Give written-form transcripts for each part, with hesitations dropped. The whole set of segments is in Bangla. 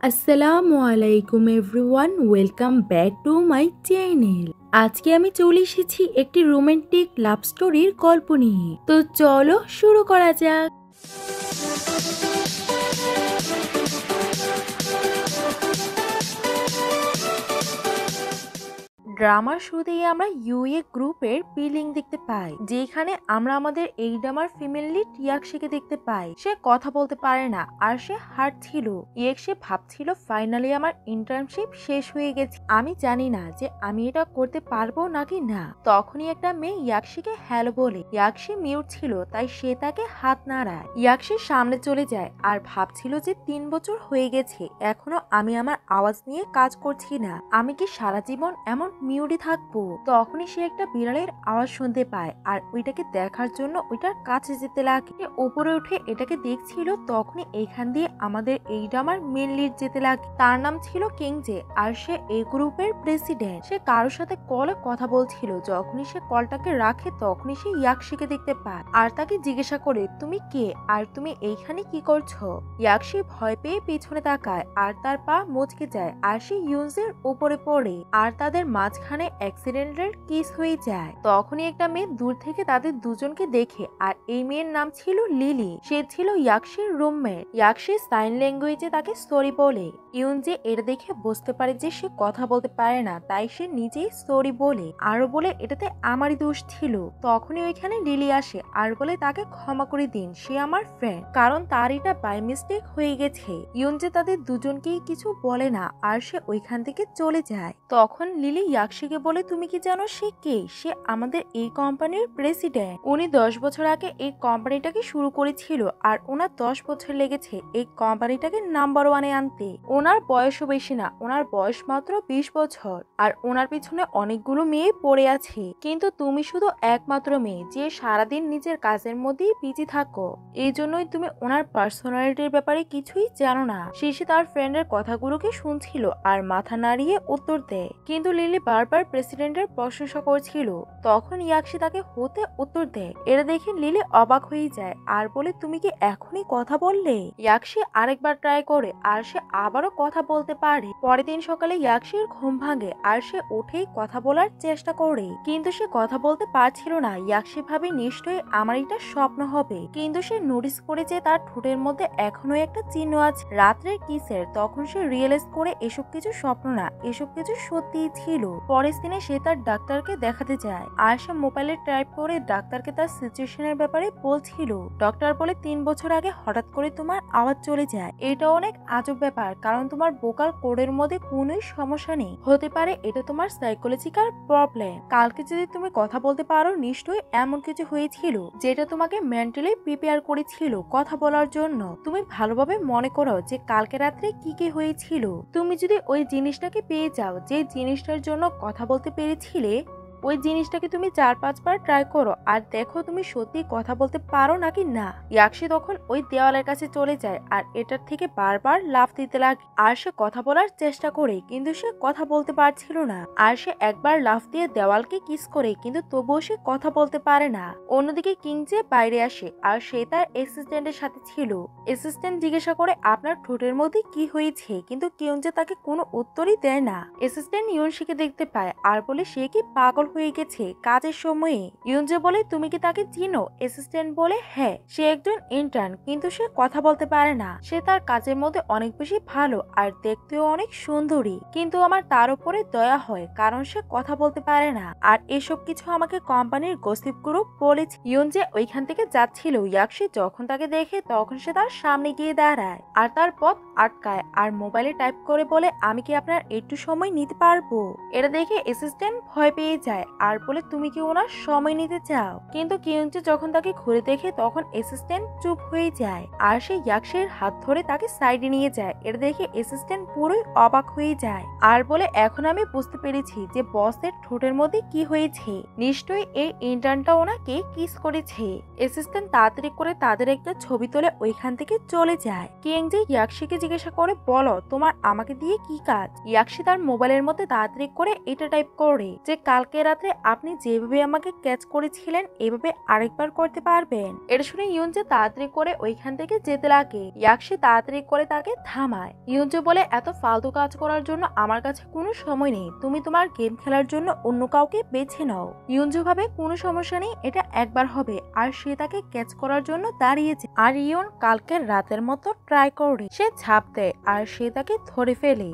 আসসালামু আলাইকুম everyone, welcome back to my channel. আজকে আমি চলে এসেছি একটি রোমান্টিক লাভ স্টোরির গল্প নিয়ে। তো চলো শুরু করা যাক। ড্রামার শুরুতেই আমরা ইউএ গ্রুপের পিলিং দেখতে পাই, যেখানে আমরা আমাদের এই ড্রামার ফিমেল লিড ইয়াকশিকে দেখতে পাই। সে কথা বলতে পারে না আর সে হাঁটছিল। সে ভাবছিল ফাইনালি আমার ইন্টার্নশিপ শেষ হয়ে গেছে, আমি জানি না যে আমি এটা করতে পারবো নাকি না। তখনই একটা মেয়ে ইয়াকশিকে হ্যালো বলে। ইয়াকশি মিউট ছিল, তাই সে তাকে হাত নাড়ায়। ইয়াকশির সামনে চলে যায় আর ভাবছিল যে 3 বছর হয়ে গেছে, এখনো আমি আমার আওয়াজ নিয়ে কাজ করছি না। আমি কি সারা জীবন এমন মিউটই থাকবো? তখনই সে একটা বিড়ালের আওয়াজ শুনতে পায় আর ওইটাকে দেখার জন্য ওইটার কাছে যেতে লাগে। উপরে উঠে এটাকে দেখছিল, তখনই এখান দিয়ে আমাদের এই ড্রামার মেন লিড যেতে লাগে। তার নাম ছিল কিংজে আর সে এই গ্রুপের প্রেসিডেন্ট। সে কারোর সাথে কলে কথা বলছিল। যখনই সে কলটাকে রাখে তখনই সে ইয়াকশিকে দেখতে পায় আর তাকে জিজ্ঞাসা করে, তুমি কে আর তুমি এইখানে কি করছো? ইয়াকশি ভয় পেয়ে পিছনে তাকায় আর তার পা মুচকে যায় আর সে ইউনজের উপরে পড়ে আর তাদের মাঝখানে অ্যাক্সিডেন্টের কিস হয়ে যায়। তখনই একটা মেয়ে দূর থেকে তাদের দুজনকে দেখে আর এই মেয়ের নাম ছিল লিলি। সে ছিল ইয়াকশির রুমমেট। ইয়াকশি সাইন ল্যাঙ্গুয়েজে তাকে সরি বলে। ইউনজে এটা দেখে বুঝতে পারে যে সে কথা বলতে পারে না, তাই সে নিজেই সরি বলে আরো বলে এটাতে আমারই দোষ ছিল। তখনই ওইখানে লিলি আসে আর বলে তাকে ক্ষমা করে দিন, সে আমার ফ্রেন্ড, কারণ তার এটা বাই মিস্টেক হয়ে গেছে। ইউনজে তাদের দুজনকেই কিছু বলে না আর সে ওইখান থেকে চলে যায়। তখন লিলি ইয়াকশিকে বলে, তুমি কি জানো সে কে? সে আমাদের এই কোম্পানির প্রেসিডেন্ট। উনি 10 বছর আগে এই কোম্পানিটাকে শুরু করেছিল আর ওনার 10 বছর লেগেছে এই কোম্পানিটাকে নাম্বার 1-এ আনতে। ওনার বয়সও বেশি না, ওনার বয়স মাত্র 20 বছর আর ওনার পিছনে অনেকগুলো মেয়ে পড়ে আছে, কিন্তু তুমি শুধু একমাত্র মেয়ে যে সারাদিন নিজের কাজের মধ্যেই বিজি থাকো। এই জন্যই তুমি ওনার পার্সোনালিটির ব্যাপারে কিছুই জানো না। শেষে তার ফ্রেন্ডের কথাগুলোকে শুনছিল আর মাথা নাড়িয়ে উত্তর দেয়, কিন্তু লিলি বারবার প্রেসিডেন্টের প্রশংসা করছিল। তখন ইয়াকশি তাকে হতে উত্তর দেয়। এটা দেখে লিলি অবাক হয়ে যায় আর বলে, তুমি কি এখনই কথা বললে? ইয়াকশি আরেকবার ট্রাই করে আর সে আবারও কথা বলতে পারে। পরের দিন সকালে ইয়াকশির ঘুম ভাঙে আর সে উঠেই কথা বলার চেষ্টা করে, কিন্তু সে কথা বলতে পারছিল না। ইয়াকশি ভাবে নিশ্চয়ই আমার এটা স্বপ্ন হবে, কিন্তু সে নোটিস করে যে তার ঠোঁটের মধ্যে এখনো একটা চিহ্ন আছে রাত্রের কিসের। তখন সে রিয়েলাইজ করে এসব কিছু স্বপ্ন না, এসব কিছু সত্যিই ছিল। পরের দিনে সে তার ডাক্তারকে দেখাতে যায় আর সে মোবাইলে টাইপ করে ডাক্তারকে তার সিচুয়েশনের ব্যাপারে বলছিল। ডক্টর বলে, 3 বছর আগে হঠাৎ করে তোমার আওয়াজ চলে যায়। এটা অনেক আজব ব্যাপার, কারণ তোমার ভোকাল কোডের মধ্যে কোনোই সমস্যা নেই। হতে পারে এটা তোমার সাইকোলজিক্যাল প্রবলেম। কালকে যদি তুমি কথা বলতে পারো, নিশ্চয়ই এমন কিছু হয়েছিল যেটা তোমাকে মেন্টালি প্রিপেয়ার করেছিল কথা বলার জন্য। তুমি ভালোভাবে মনে করো যে কালকে রাত্রে কি কি হয়েছিল। তুমি যদি ওই জিনিসটাকে পেয়ে যাও যে জিনিসটার জন্য কথা বলতে পেরেছিলে, ওই জিনিসটাকে তুমি 4-5 বার ট্রাই করো আর দেখো তুমি সত্যি কথা বলতে পারো নাকি না। ইয়াকশি তখন ওই দেওয়ালের কাছে চলে যায় আর এটার থেকে বারবার লাফ দিতে লাগে আর সে কথা বলার চেষ্টা করে, কিন্তু সে কথা বলতে পারছিল না। আর সে একবার লাফ দিয়ে দেওয়ালকে কিস করে, কিন্তু তবুও সে কথা বলতে পারে না। অন্যদিকে কিংজে বাইরে আসে আর সে তার অ্যাসিস্ট্যান্টের সাথে ছিল। অ্যাসিস্ট্যান্ট জিজ্ঞাসা করে, আপনার ঠোঁটের মধ্যে কি হয়েছে, কিন্তু কিংজে তাকে কোনো উত্তরই দেয় না। অ্যাসিস্ট্যান্ট ইউনশিকে দেখতে পায় আর বলে, সে কি পাগল হয়ে গেছে কাজের সময়ে? ইউনজে বলে, তুমি কি তাকে চিনো? অ্যাসিস্ট্যান্ট বলে, হ্যাঁ, সে একজন ইন্টার্ন, কিন্তু সে কথা বলতে পারে না। সে তার কাজের মধ্যে অনেক বেশি ভালো আর দেখতেও অনেক সুন্দরী, কিন্তু আমার তার উপরে দয়া হয় কারণ সে কথা বলতে পারে না। আর এসব কিছু আমাকে কোম্পানির গসিপ গ্রুপ বলেছে। ইউনজে ওইখান থেকে যাচ্ছিল। ইয়াকশি যখন তাকে দেখে তখন সে তার সামনে গিয়ে দাঁড়ায় আর তার পথ আটকায় আর মোবাইলে টাইপ করে বলে, আমি কি আপনার একটু সময় নিতে পারবো? এটা দেখে অ্যাসিস্ট্যান্ট ভয় পেয়ে যায় আর বলে, তুমি কি ওনার সময় নিতে চাও? কিন্তু কিউনচে যখন তাকে ঘুরে দেখে তখন অ্যাসিস্ট্যান্ট চুপ হয়ে যায় আর সে ইয়াকশির হাত ধরে তাকে সাইডে নিয়ে যায়। এটা দেখে অ্যাসিস্ট্যান্ট পুরোই অবাক হয়ে যায় আর বলে, এখন আমি বুঝতে পেরেছি যে বসের ঠোঁটের মধ্যে কি হয়েছে। নিশ্চয়ই এই ইন্টার্নটা ওনাকে কিস করেছে। অ্যাসিস্ট্যান্ট তাড়াতাড়ি করে তাদের একটা ছবি তুলে ওইখান থেকে চলে যায়। কিংজে ইয়াকশিকে জিজ্ঞাসা করে, বলো তোমার আমাকে দিয়ে কি কাজ? ইয়াকশি তার মোবাইলের মধ্যে তাড়াতাড়ি করে এটা টাইপ করে যে কালকে রাতে আপনি যেভাবে আমাকে ক্যাচ করেছিলেন এভাবে আরেকবার করতে পারবেন? এটা শুনে ইউনজে তাড়াতাড়ি করে ওইখান থেকে যেতে লাগে। ইয়াকশি তাড়াতাড়ি করে তাকে থামায়। ইউনজে বলে, এত ফালতু কাজ করার জন্য আমার কাছে কোনো সময় নেই, তুমি তোমার গেম খেলার জন্য অন্য কাউকে বেছে নাও। ইউনজে ভাবে কোনো সমস্যা নেই, এটা একবার হবে। আর সে তাকে ক্যাচ করার জন্য দাঁড়িয়েছে। আর ইয়ন কালকের রাতের মতো ট্রাই করে সে ঝাঁপ দেয় আর সে তাকে ধরে ফেলে।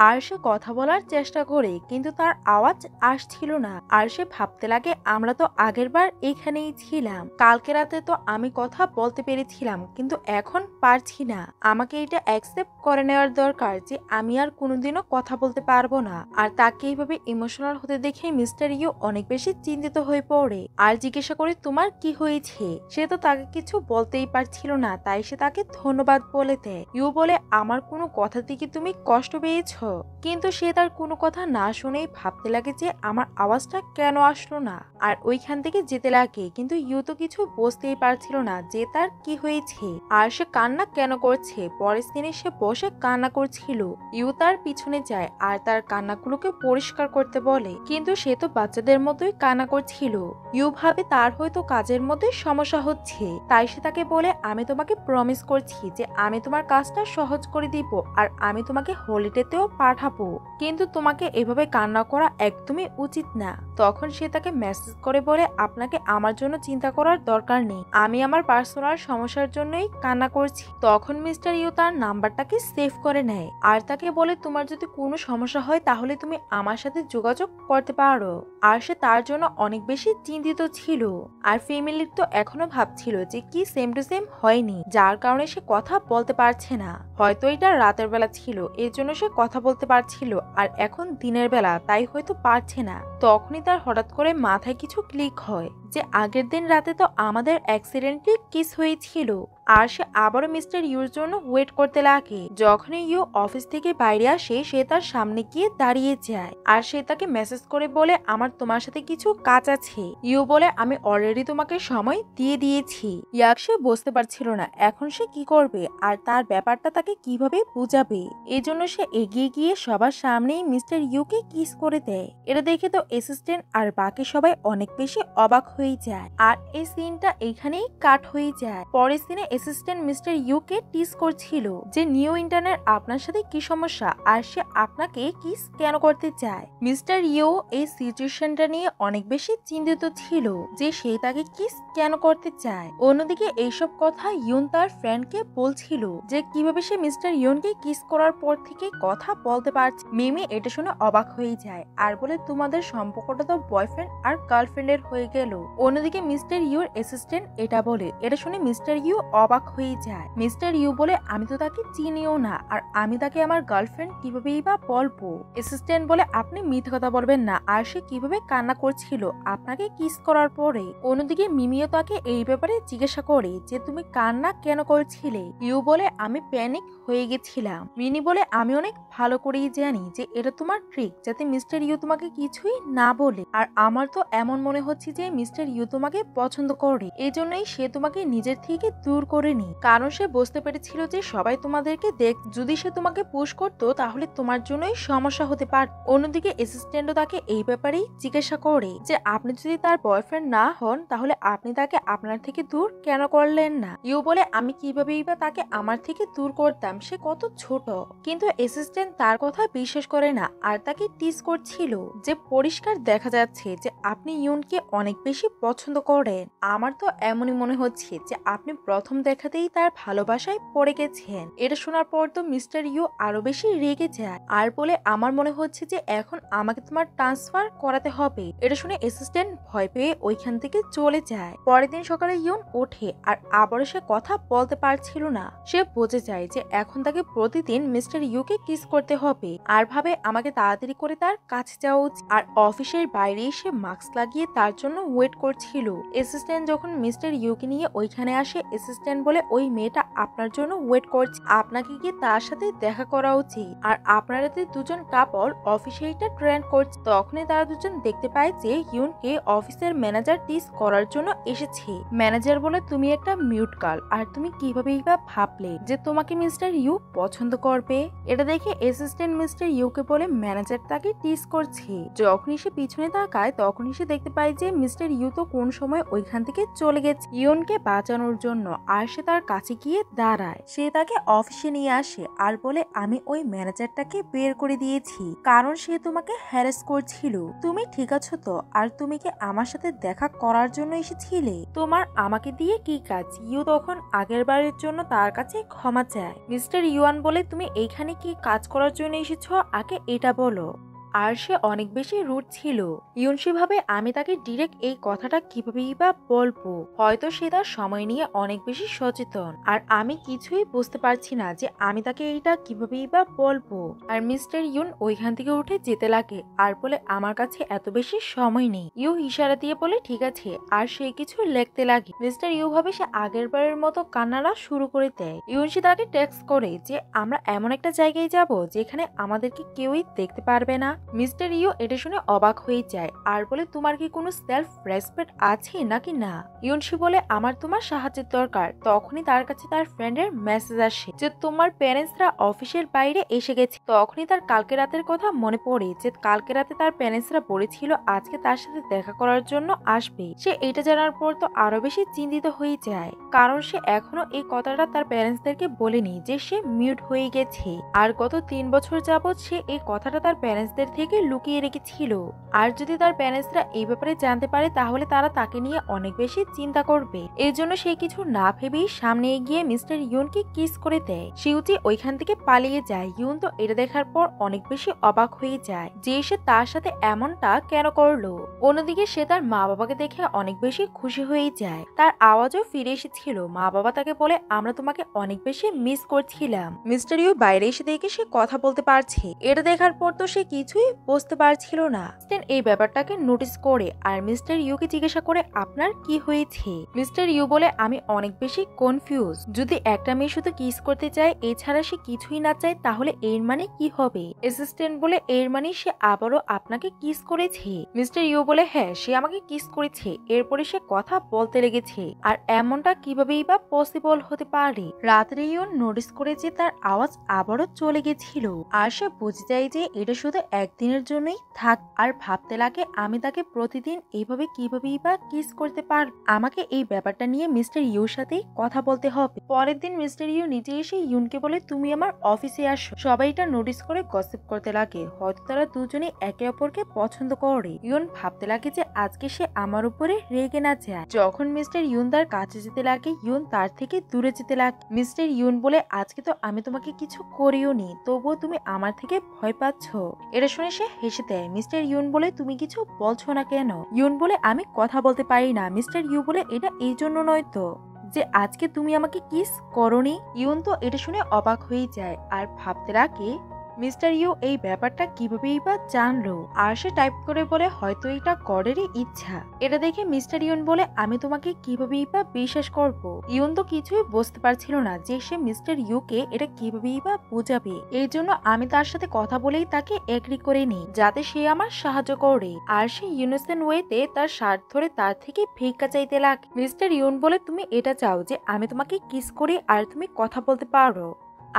আর সে কথা বলার চেষ্টা করে কিন্তু তার আওয়াজ আসছিল না। আর সে ভাবতে লাগে, আমরা তো আগের বার এখানেই ছিলাম, কালকে রাতে তো আমি কথা বলতে পেরেছিলাম কিন্তু এখন পারছি না। আমাকে এটা অ্যাকসেপ্ট করে নেওয়ার দরকার যে আমি আর কোনোদিনও কথা বলতে পারবো না। আর তাকে এইভাবে ইমোশনাল হতে দেখে মিস্টার ইউ অনেক বেশি চিন্তিত হয়ে পড়ে আর জিজ্ঞাসা করে, তোমার কি হয়েছে? সে তো তাকে কিছু বলতেই পারছিল না, তাই সে তাকে ধন্যবাদ বলে দেয়। ইউ বলে, আমার কোনো কথা থেকে তুমি কষ্ট পেয়েছো? কিন্তু সে তার কোনো কথা না শুনেই ভাবতে লাগে যে আমার আওয়াজটা কেন আসলো না। আর ওইখান থেকে যেতে লাগে কিন্তু ইউ তো কিছু বুঝতেই পারছিল না যে তার কি হয়েছে আর সে কান্না কেন করছে। পরের দিনে সে বসে কান্না করছিল। ইউ তার পিছনে যায় আর তার কান্নাগুলোকে পরিষ্কার করতে বলে কিন্তু সে তো বাচ্চাদের মতোই কান্না করছিল। ইউ ভাবে তার হয়তো কাজের মধ্যে সমস্যা হচ্ছে, তাই সে তাকে বলে, আমি তোমাকে প্রমিস করছি যে আমি তোমার কাজটা সহজ করে দিব আর আমি তোমাকে হলিডেতেও পাঠাবো, কিন্তু তোমাকে এভাবে কান্না করা একদমই উচিত না। তখন সে তাকে মেসেজ করে বলে, আপনাকে আমার জন্য চিন্তা করার দরকার নেই, আমি আমার পার্সোনাল সমস্যার জন্যই কান্না করছি। তখন মিস্টার ইউ তার নাম্বারটাকে সেভ করে নেয় আর তাকে বলে, তোমার যদি কোনো সমস্যা হয় তাহলে তুমি আমার সাথে যোগাযোগ করতে পারো। আর সে তার জন্য অনেক বেশি চিন্তিত ছিল আর ফ্যামিলির তো এখনো ভাবছিল যে কি সেম টু সেম হয়নি, যার কারণে সে কথা বলতে পারছে না। হয়তো এটা রাতের বেলা ছিল এর জন্য সে কথা বলতে পারছিল আর এখন দিনের বেলা তাই হয়তো পারছে না। তখনই তার হঠাৎ করে মাথায় কিছু ক্লিক হয় যে আগের দিন রাতে তো আমাদের অ্যাক্সিডেন্টলি কিস হয়েছিল। আর সে আবারও মিস্টার ইউর জন্য ওয়েট করতে লাগে। যখনই ইউ অফিস থেকে বাইরে আসে সে তার সামনে গিয়ে দাঁড়িয়ে যায় আর সে তাকে মেসেজ করে বলে, আমার তোমার সাথে কিছু কাজ আছে। ইউ বলে, আমি অলরেডি তোমাকে সময় দিয়ে দিয়েছি। ইয়াক সে বুঝতে পারছিল না এখন সে কি করবে আর তার ব্যাপারটা তাকে কিভাবে বুঝাবে। এজন্য সে এগিয়ে গিয়ে সবার সামনেই মিস্টার ইউকে কিস করে দেয়। এটা দেখে তো অ্যাসিস্ট্যান্ট আর বাকি সবাই অনেক বেশি অবাক হয়ে যায় আর এই সিনটা এখানেই কাট হয়ে যায়। পরের সিনে অ্যাসিস্ট্যান্ট মিস্টার ইউকে টিস করছিল যে নিউ ইন্টার্নের আপনার সাথে কি সমস্যা আর সে আপনাকে কিস কেন করতে চায়। মিস্টার ইউ এই সিচুয়েশনটা নিয়ে অনেক বেশি চিন্তিত ছিল যে সে তাকে কিস কেন করতে চায়। অন্যদিকে এইসব কথা ইউন তার ফ্রেন্ডকে বলছিল যে কিভাবে সে মিস্টার ইউনকে কিস করার পর থেকে কথা বলতে পারছে। মিমি এটা শুনে অবাক হয়ে যায় আর বলে, তোমাদের সম্পর্কটা তো বয়ফ্রেন্ড আর গার্লফ্রেন্ডের হয়ে গেল। অন্যদিকে মিস্টার ইউর অ্যাসিস্ট্যান্ট এটা বলে। এটা শুনে মিস্টার ইউ অবাক হয়ে যায়। মিস্টার ইউ বলে, আমি তো তাকে চিনিও না আর আমি তাকে আমার গার্লফ্রেন্ড কিভাবেই বা বলবো। অ্যাসিস্ট্যান্ট বলে, আপনি মিথ্যে কথা বলবেন না। আর সে কিভাবে কান্না করছিল আপনাকে কিস করার পরে। অন্যদিকে মিমিও তাকে এই ব্যাপারে জিজ্ঞাসা করে যে তুমি কান্না কেন করছিলে। ইউ বলে, আমি প্যানিক হয়ে গেছিলাম। মিনি বলে, আমি অনেক ভালো করেই জানি যে এটা তোমার ট্রিক যাতে মিস্টার ইউ তোমাকে কিছুই না বলে। আর আমার তো এমন মনে হচ্ছে যে মিস্টার ইউ তোমাকে পছন্দ করে, এই জন্যই সে তোমাকে নিজের থেকে দূর করেনি, কারণ সে বুঝতে পেরেছিল যে সবাই তোমাদেরকে দেখ, যদি সে তোমাকে পুশ করতো তাহলে তোমার জন্যই সমস্যা হতে পারত। অন্যদিকে অ্যাসিস্ট্যান্টও তাকে এই ব্যাপারেই জিজ্ঞাসা করে যে আপনি যদি তার বয়ফ্রেন্ড না হন তাহলে আপনি তাকে আপনার থেকে দূর কেন করলেন না। ইউ বলে, আমি কিভাবেই বা তাকে আমার থেকে দূর করতাম, সে কত ছোট। কিন্তু অ্যাসিস্ট্যান্ট তার কথা বিশ্বাস করে না আর তাকে টিজ করছিল যে পরিষ্কার দেখা যাচ্ছে যে আপনি ইউনকে অনেক বেশি পছন্দ করেন। আমার তো এমনই মনে হচ্ছে যে আপনি প্রথম দেখাতেই তার ভালোবাসায় পড়ে গেছেন। এটা শোনার পর তো মিস্টার ইউ আরো বেশি রেগে যায় আর বলে, আমার মনে হচ্ছে যে এখন আমাকে তোমার ট্রান্সফার করাতে হবে। এটা শুনে অ্যাসিস্ট্যান্ট ভয় পেয়ে ওইখান থেকে চলে যায়। পরের দিন সকালে ইউন ওঠে আর আবারও সে কথা বলতে পারছিল না। সে বুঝে যায় যে এখন তাকে প্রতিদিন মিস্টার ইউকে কিস করতে হবে আর ভাবে আমাকে তাড়াতাড়ি করে তার কাছে যাওয়া উচিত। আর অফিসের বাইরে এসে মাস্ক লাগিয়ে তার জন্য ওয়েট ওয়েট করছিল। অ্যাসিস্ট্যান্ট যখন মিস্টার ইউকে নিয়ে ওইখানে আসে, অ্যাসিস্ট্যান্ট বলে ওই মেয়েটা আপনার জন্য ওয়েট করছে, আপনাকে কি তার সাথে দেখা করা উচিত। আর আপনারা দুজন কাপল অফিসে এটা ট্রেন্ড করছে। তখনই তারা দুজন দেখতে পায় যে ইউনকে অফিসের ম্যানেজার টিস করার জন্য এসেছে। ম্যানেজার বলে তুমি একটা মিউট গার্ল, আর তুমি কিভাবেই বা ভাবলে যে তোমাকে মিস্টার ইউ পছন্দ করবে। এটা দেখে অ্যাসিস্ট্যান্ট মিস্টার ইউকে বলে ম্যানেজার তাকে টিস করছে। যখনই সে পিছনে তাকায় তখনই সে দেখতে পায় যে মিস্টার ইউ তো কোন সময় ওইখান থেকে চলে গেছে ইউনকে বাঁচানোর জন্য। আর সে তার কাছে গিয়ে দাঁড়ায়, সে তাকে অফিসে নিয়ে আসে আর বলে আমি ওই ম্যানেজারটাকে বের করে দিয়েছি কারণ সে তোমাকে হ্যারাস করছিল। তুমি ঠিক আছো তো? আর তুমি কি আমার সাথে দেখা করার জন্য এসেছিলে? তোমার আমাকে দিয়ে কি কাজ? ইউ তখন আগের বারের জন্য তার কাছে ক্ষমা চায়। মিস্টার ইউয়ান বলে তুমি এইখানে কি কাজ করার জন্য এসেছো, আগে এটা বলো। আর সে অনেক বেশি রুড ছিল। ইউনসি ভাবে আমি তাকে ডিরেক্ট এই কথাটা কিভাবেই বা বলবো, হয়তো সে তার সময় নিয়ে অনেক বেশি সচেতন, আর আমি কিছুই বুঝতে পারছি না যে আমি তাকে এইটা কিভাবেই বা বলবো। আর মিস্টার ইউন ওইখান থেকে উঠে যেতে লাগে আর বলে আমার কাছে এত বেশি সময় নেই। ইউ ইশারা দিয়ে বলে ঠিক আছে, আর সে কিছু লিখতে লাগে। মিস্টার ইউ ভাবে সে আগের বারের মতো কান্নারা শুরু করে দেয়। ইউনসি তাকে টেক্সট করে যে আমরা এমন একটা জায়গায় যাব যেখানে আমাদেরকে কেউই দেখতে পারবে না। মিস্টার ইউ এটা শুনে অবাক হয়ে যায় আর বলে তোমার কি কোনো সেলফ রেসপেক্ট আছে নাকি না। ইউনসি বলে আমার তোমার সাহায্যের দরকার। তখনই তার কাছে তার ফ্রেন্ডের মেসেজ আসে যে তোমার প্যারেন্টসরা অফিসের বাইরে এসে গেছে। তখনই তার কালকে রাতের কথা মনে পড়ে যে কালকে রাতে তার প্যারেন্টসরা বলেছিল আজকে তার সাথে দেখা করার জন্য আসবে। সে এটা জানার পর তো আরো বেশি চিন্তিত হয়ে যায়, কারণ সে এখনো এই কথাটা তার প্যারেন্টসদেরকে বলেনি যে সে মিউট হয়ে গেছে। আর গত 3 বছর যাবৎ সে এই কথাটা তার প্যারেন্টসদের থেকে লুকিয়ে রেখেছিল। আর যদি তার প্যারেন্টসরা এই ব্যাপারে জানতে পারে তাহলে তারা তাকে নিয়ে অনেক বেশি চিন্তা করবে। এর জন্য সে কিছু না ভেবেই সামনে এগিয়ে মিস্টার ইউনকে কিস করে দেয়। শিউচি ওইখান থেকে পালিয়ে যায়। ইউন তো এটা দেখার পর অনেক বেশি অবাক হয়ে যায় যে সে তার সাথে এমনটা কেন করলো। অন্যদিকে সে তার মা বাবাকে দেখে অনেক বেশি খুশি হয়ে যায়। তার আওয়াজও ফিরে এসেছিল। মা বাবা তাকে বলে আমরা তোমাকে অনেক বেশি মিস করছিলাম। মিস্টার ইউ বাইরে এসে দেখে সে কথা বলতে পারছে। এটা দেখার পর তো সে কিছুই বুঝতে পারছিল না। এই ব্যাপারটাকে নোটিস করে আর মিস্টার ইউকে জিজ্ঞাসা করে আপনার কি হয়েছে। মিস্টার ইউ বলে আমি অনেক বেশি কনফিউজ। যদি একটা মেয়ে শুধু কিস করতে চায় এছাড়া সে কিছুই না চায় তাহলে এর মানে কি হবে। অ্যাসিস্ট্যান্ট বলে এর মানে সে আবারও আপনাকে কিস করেছে। মিস্টার ইউ বলে হ্যাঁ সে আমাকে কিস করেছে। এরপরে সে কথা বলতে লেগেছে। আর এমনটা কিভাবেই বা পসিবল হতে পারে। রাত্রে ইউ নোটিস করে যে তার আওয়াজ আবারও চলে গেছিল। আর সে বুঝে যায় যে এটা শুধু একদিনের জন্যই থাক। আর ভাবতে লাগে আমি তাকে প্রতিদিন এইভাবে কিভাবেই বা কিস করতে পার। আমাকে এই ব্যাপারটা নিয়ে মিস্টার ইউর সাথে কথা বলতে হবে। পরের দিন মিস্টার ইউ নিজে এসে ইউনকে বলে তুমি আমার অফিসে আসো। সবাই এটা নোটিস করে গসিপ করতে লাগে, হয়তো তারা দুজনে একে অপরকে পছন্দ করে। ইউন ভাবতে লাগে যে আজকে সে আমার উপরে রেগে না যায়। যখন মিস্টার ইউন তার কাছে যেতে লাগে ইউন তার থেকে দূরে যেতে লাগে। মিস্টার ইউন বলে আজকে তো আমি তোমাকে কিছু করিও নি, তবুও তুমি আমার থেকে ভয় পাচ্ছ। এটা শুনে সে হেসে দেয়। মিস্টার ইউন বলে তুমি কিছু বলছো না কেন? ইউন বলে আমি কথা বলতে পারি না। মিস্টার ইউ বলে এটা এই জন্য নয় তো যে আজকে তুমি আমাকে কিস করনি। ইউন তো এটা শুনে অবাক হয়ে যায় আর ভাবতে লাগে মিস্টার ইউ এই ব্যাপারটা কিভাবেই বা জানলো। আর সে টাইপ করে বলে হয়তো এটা গডেরই ইচ্ছা। এটা দেখে মিস্টার ইউন বলে আমি তোমাকে কিভাবেই বা বিশ্বাস করব। ইউন তো কিছুই বুঝতে পারছিল না যে সে মিস্টার ইউকে এটা কিভাবেই বা বোঝাবে। এই জন্য আমি তার সাথে কথা বলেই তাকে এগ্রি করে নিই যাতে সে আমার সাহায্য করে। আর সে ইউনোসেন্ট ওয়েতে তার শার্ট ধরে তার থেকে ভিক্ষা চাইতে লাগে। মিস্টার ইউন বলে তুমি এটা চাও যে আমি তোমাকে কিস করি আর তুমি কথা বলতে পারো,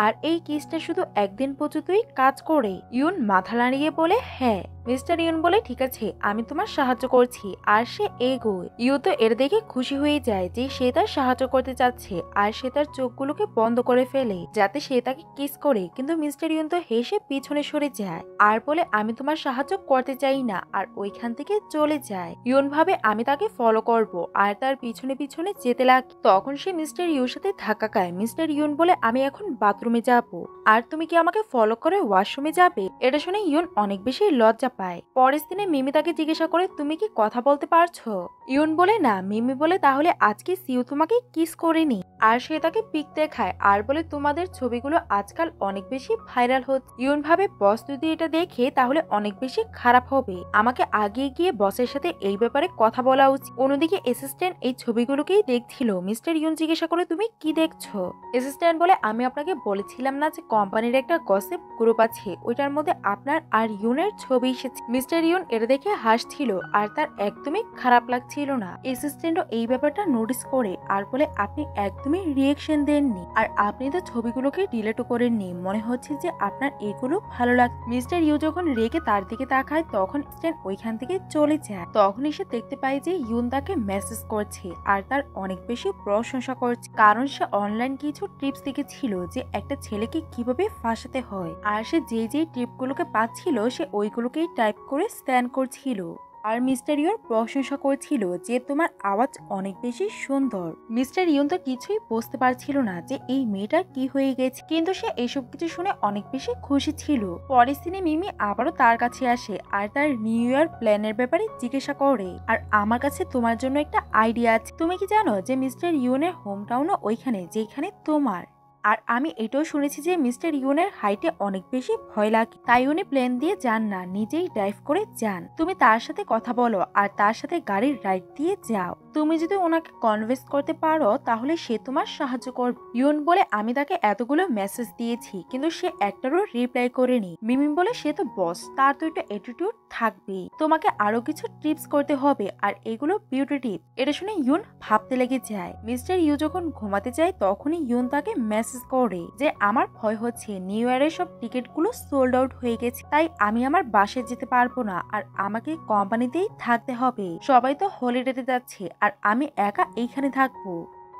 আর এই কিসটা শুধু একদিন পর্যন্তই কাজ করে। ইউন মাথা নাড়িয়ে বলে হ্যাঁ। মিস্টার ইউন বলে ঠিক আছে আমি তোমার সাহায্য করছি। আর সে এগোয়। ইউ তো এর দেখে খুশি হয়ে যায় যে সে তার সাহায্য করতে চাচ্ছে। আর সে তার চোখগুলোকে বন্ধ করে ফেলে যাতে সে তাকে কিস করে, কিন্তু মিস্টার ইউন তো হেসে পিছনে সরে যায় আর বলে আমি তোমার সাহায্য করতে চাই না, আর ওইখান থেকে চলে যায়। ইউন ভাবে আমি তাকে ফলো করব আর তার পিছনে পিছনে যেতে লাগে। তখন সে মিস্টার ইউর সাথে ধাক্কা খায়। মিস্টার ইউন বলে আমি এখন বাথরুমে যাব, আর তুমি কি আমাকে ফলো করে ওয়াশরুমে যাবে? এটা শুনে ইউন অনেক বেশি লজ্জা পায়। পরের দিনে মিমি তাকে জিজ্ঞাসা করে তুমি কি কথা বলতে পারছো? ইউন বলে না। মিমি বলে তাহলে আজকে সিউ তোমাকে কিস করেনি। আর সে তাকে পিক দেখায় আর বলে তোমাদের ছবিগুলো আজকাল অনেক বেশি ভাইরাল হচ্ছে। ইউন ভাবে বস যদি এটা দেখে তাহলে অনেক বেশি খারাপ হবে, আমাকে আগে গিয়ে বসের সাথে এই ব্যাপারে কথা বলা উচিত। অন্যদিকে অ্যাসিস্ট্যান্ট এই ছবিগুলোকেই দেখছিল। মিস্টার ইউন জিজ্ঞাসা করে তুমি কি দেখছো? অ্যাসিস্ট্যান্ট বলে আমি আপনাকে বলেছিলাম না যে কোম্পানির একটা গসিপ গ্রুপ আছে, ওইটার মধ্যে আপনার আর ইউনের ছবি এসেছে। মিস্টার ইউন এটা দেখে হাসছিল আর তার একদমই খারাপ লাগছিল না। অ্যাসিস্ট্যান্টও এই ব্যাপারটা নোটিস করে আর বলে আপনি একদমই রিয়েকশন দেননি আর আপনি তো ছবিগুলোকে ডিলিটও করেননি, মনে হচ্ছে যে আপনার এগুলো ভালো লাগে। মিস্টার ইউ যখন রেগে তার দিকে তাকায় তখন স্ট্যান ওইখান থেকে চলে যায়। তখনই সে দেখতে পায় যে ইউন তাকে মেসেজ করছে আর তার অনেক বেশি প্রশংসা করছে, কারণ সে অনলাইন কিছু টিপস দেখেছিল যে একটা ছেলেকে কিভাবে ফাঁসাতে হয়। আর সে যে টিপগুলোকে পাচ্ছিল সে ওইগুলোকেই টাইপ করে স্ক্যান করছিল। আর মিস্টার ইউর প্রশংসা করছিল যে তোমার আওয়াজ অনেক বেশি সুন্দর। মিস্টার ইউন তো কিছুই বুঝতে পারছিল না যে এই মেয়েটা কি হয়ে গেছে, কিন্তু সে এইসব কিছু শুনে অনেক বেশি খুশি ছিল। পরের দিনে মিমি আবারও তার কাছে আসে আর তার নিউ ইয়ার প্ল্যানের ব্যাপারে জিজ্ঞাসা করে। আর আমার কাছে তোমার জন্য একটা আইডিয়া আছে, তুমি কি জানো যে মিস্টার ইউনের হোম টাউনও ওইখানে যেখানে তোমার। আর আমি এটাও শুনেছি যে মিস্টার ইউনের হাইটে অনেক বেশি ভয় লাগে, তাই উনি প্লেন দিয়ে যান না, নিজেই ড্রাইভ করে যান। তুমি তার সাথে কথা বলো আর তার সাথে গাড়ির রাইড দিয়ে যাও। তুমি যদি ওনাকে কনভিন্স করতে পারো তাহলে সে তোমার সাহায্য করবে। ইউন বলে আমি তাকে এতগুলো মেসেজ দিয়েছি কিন্তু সে একটারও রিপ্লাই করেনি। মিমি বলে সে তো বস, তার তো একটা অ্যাটিটিউড থাকবেই, তোমাকে আরো কিছু টিপস করতে হবে আর এগুলো বিউটি টিপ। এটা শুনে ইউন ভাবতে লেগে যায়। মিস্টার ইউ যখন ঘুমাতে যায় তখনই ইউন তাকে মেসেজ করে যে আমার ভয় হচ্ছে নিউ ইয়ারের সব টিকিট গুলো সোল্ড আউট হয়ে গেছে, তাই আমি আমার বাসায় যেতে পারবো না আর আমাকে কোম্পানিতেই থাকতে হবে। সবাই তো হলিডেতে যাচ্ছে আর আমি একা এইখানে থাকবো।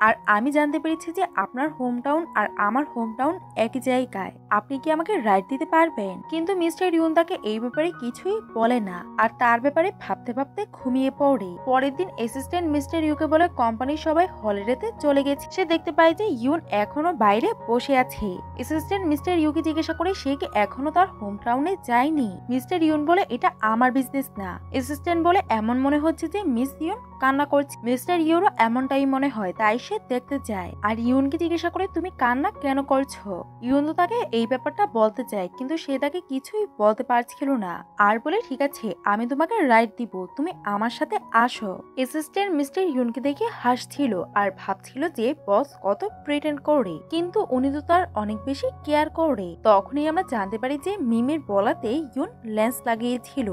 আর আমি জানতে পেরেছি যে আপনার হোম টাউন আর আমার হোম টাউন একই জায়গায়, আপনি কি আমাকে রাইড দিতে পারবেন? কিন্তু মিস্টার ইউন তাকে এই ব্যাপারে কিছুই বলে না আর তার ব্যাপারে ভাবতে ভাবতে ঘুমিয়ে পড়ে। পরের দিন অ্যাসিস্ট্যান্ট মিস্টার ইউকে বলে কোম্পানির সবাই হলিডেতে চলে গেছে। সে দেখতে পায় যে ইউন এখনো বাইরে বসে আছে। অ্যাসিস্ট্যান্ট মিস্টার ইউকে জিজ্ঞাসা করে সে কি এখনো তার হোম টাউনে যায়নি। মিস্টার ইউন বলে এটা আমার বিজনেস না। অ্যাসিস্ট্যান্ট বলে এমন মনে হচ্ছে যে মিস ইউন কান্না করছে। মিস্টার ইউরও এমনটাই মনে হয়, তাই সে দেখতে যায় আর ইউনকে জিজ্ঞাসা করে তুমি কান্না কেন করছো। ইউন তো তাকে এই ব্যাপারটা বলতে চায় কিন্তু সে তাকে কিছুই বলতে পারছিল না আর বলে ঠিক আছে আমি তোমাকে রাইড দিব, তুমি আমার সাথে আসো। অ্যাসিস্ট্যান্ট মিস্টার ইউনকে দেখে হাসছিল আর ভাবছিল যে বস কত প্রিটেন্ড করে, কিন্তু উনি তো তার অনেক বেশি কেয়ার করে। তখনই আমরা জানতে পারি যে মিমির বলাতে ইউন লেন্স লাগিয়েছিল।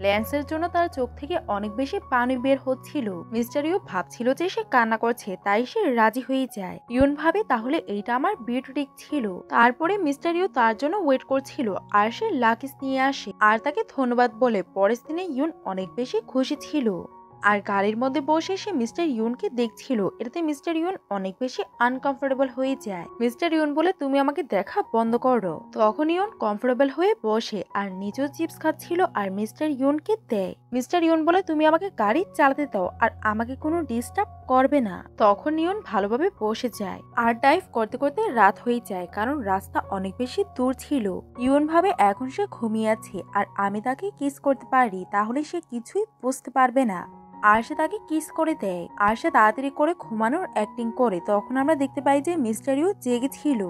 ল্যান্সের জন্য তার চোখ থেকে অনেক বেশি পানি বের হচ্ছিল। মিস্টার ইউ ভাবছিল যে সে কান্না করছে, তাই সে রাজি হয়ে যায়। ইউন ভাবে তাহলে এইটা আমার বিউটি টিপ ছিল। তারপরে মিস্টার ইউ তার জন্য ওয়েট করছিল আর সে লাকিস নিয়ে আসে আর তাকে ধন্যবাদ বলে। পরের দিনে ইউন অনেক বেশি খুশি ছিল আর গাড়ির মধ্যে বসে সে মিস্টার ইউনকে দেখছিল। এটাতে মিস্টার ইউন অনেক বেশি আনকমফোর্টেবল হয়ে যায়। মিস্টার ইউন বলে তুমি আমাকে দেখা বন্ধ করো। তখন ইউন কমফোর্টেবল হয়ে বসে আর নিজেও চিপস খাচ্ছিল আর মিস্টার ইউনকে দেয়। মিস্টার ইউন বলে তুমি আমাকে গাড়ি চালাতে দাও আর আমাকে কোনো ডিস্টার্ব করবে না। তখন ইউন ভালোভাবে বসে যায় আর ড্রাইভ করতে করতে রাত হয়ে যায়, কারণ রাস্তা অনেক বেশি দূর ছিল। ইউন ভাবে এখন সে ঘুমিয়ে আছে আর আমি তাকে কিস করতে পারি তাহলে সে কিছুই বুঝতে পারবে না। আর সে তাকে কিস করে দেয় আর সে তাড়াতাড়ি করে ঘুমানোর অ্যাক্টিং করে। তখন আমরা দেখতে পাই যে মিস্টার ইউ জেগেছিল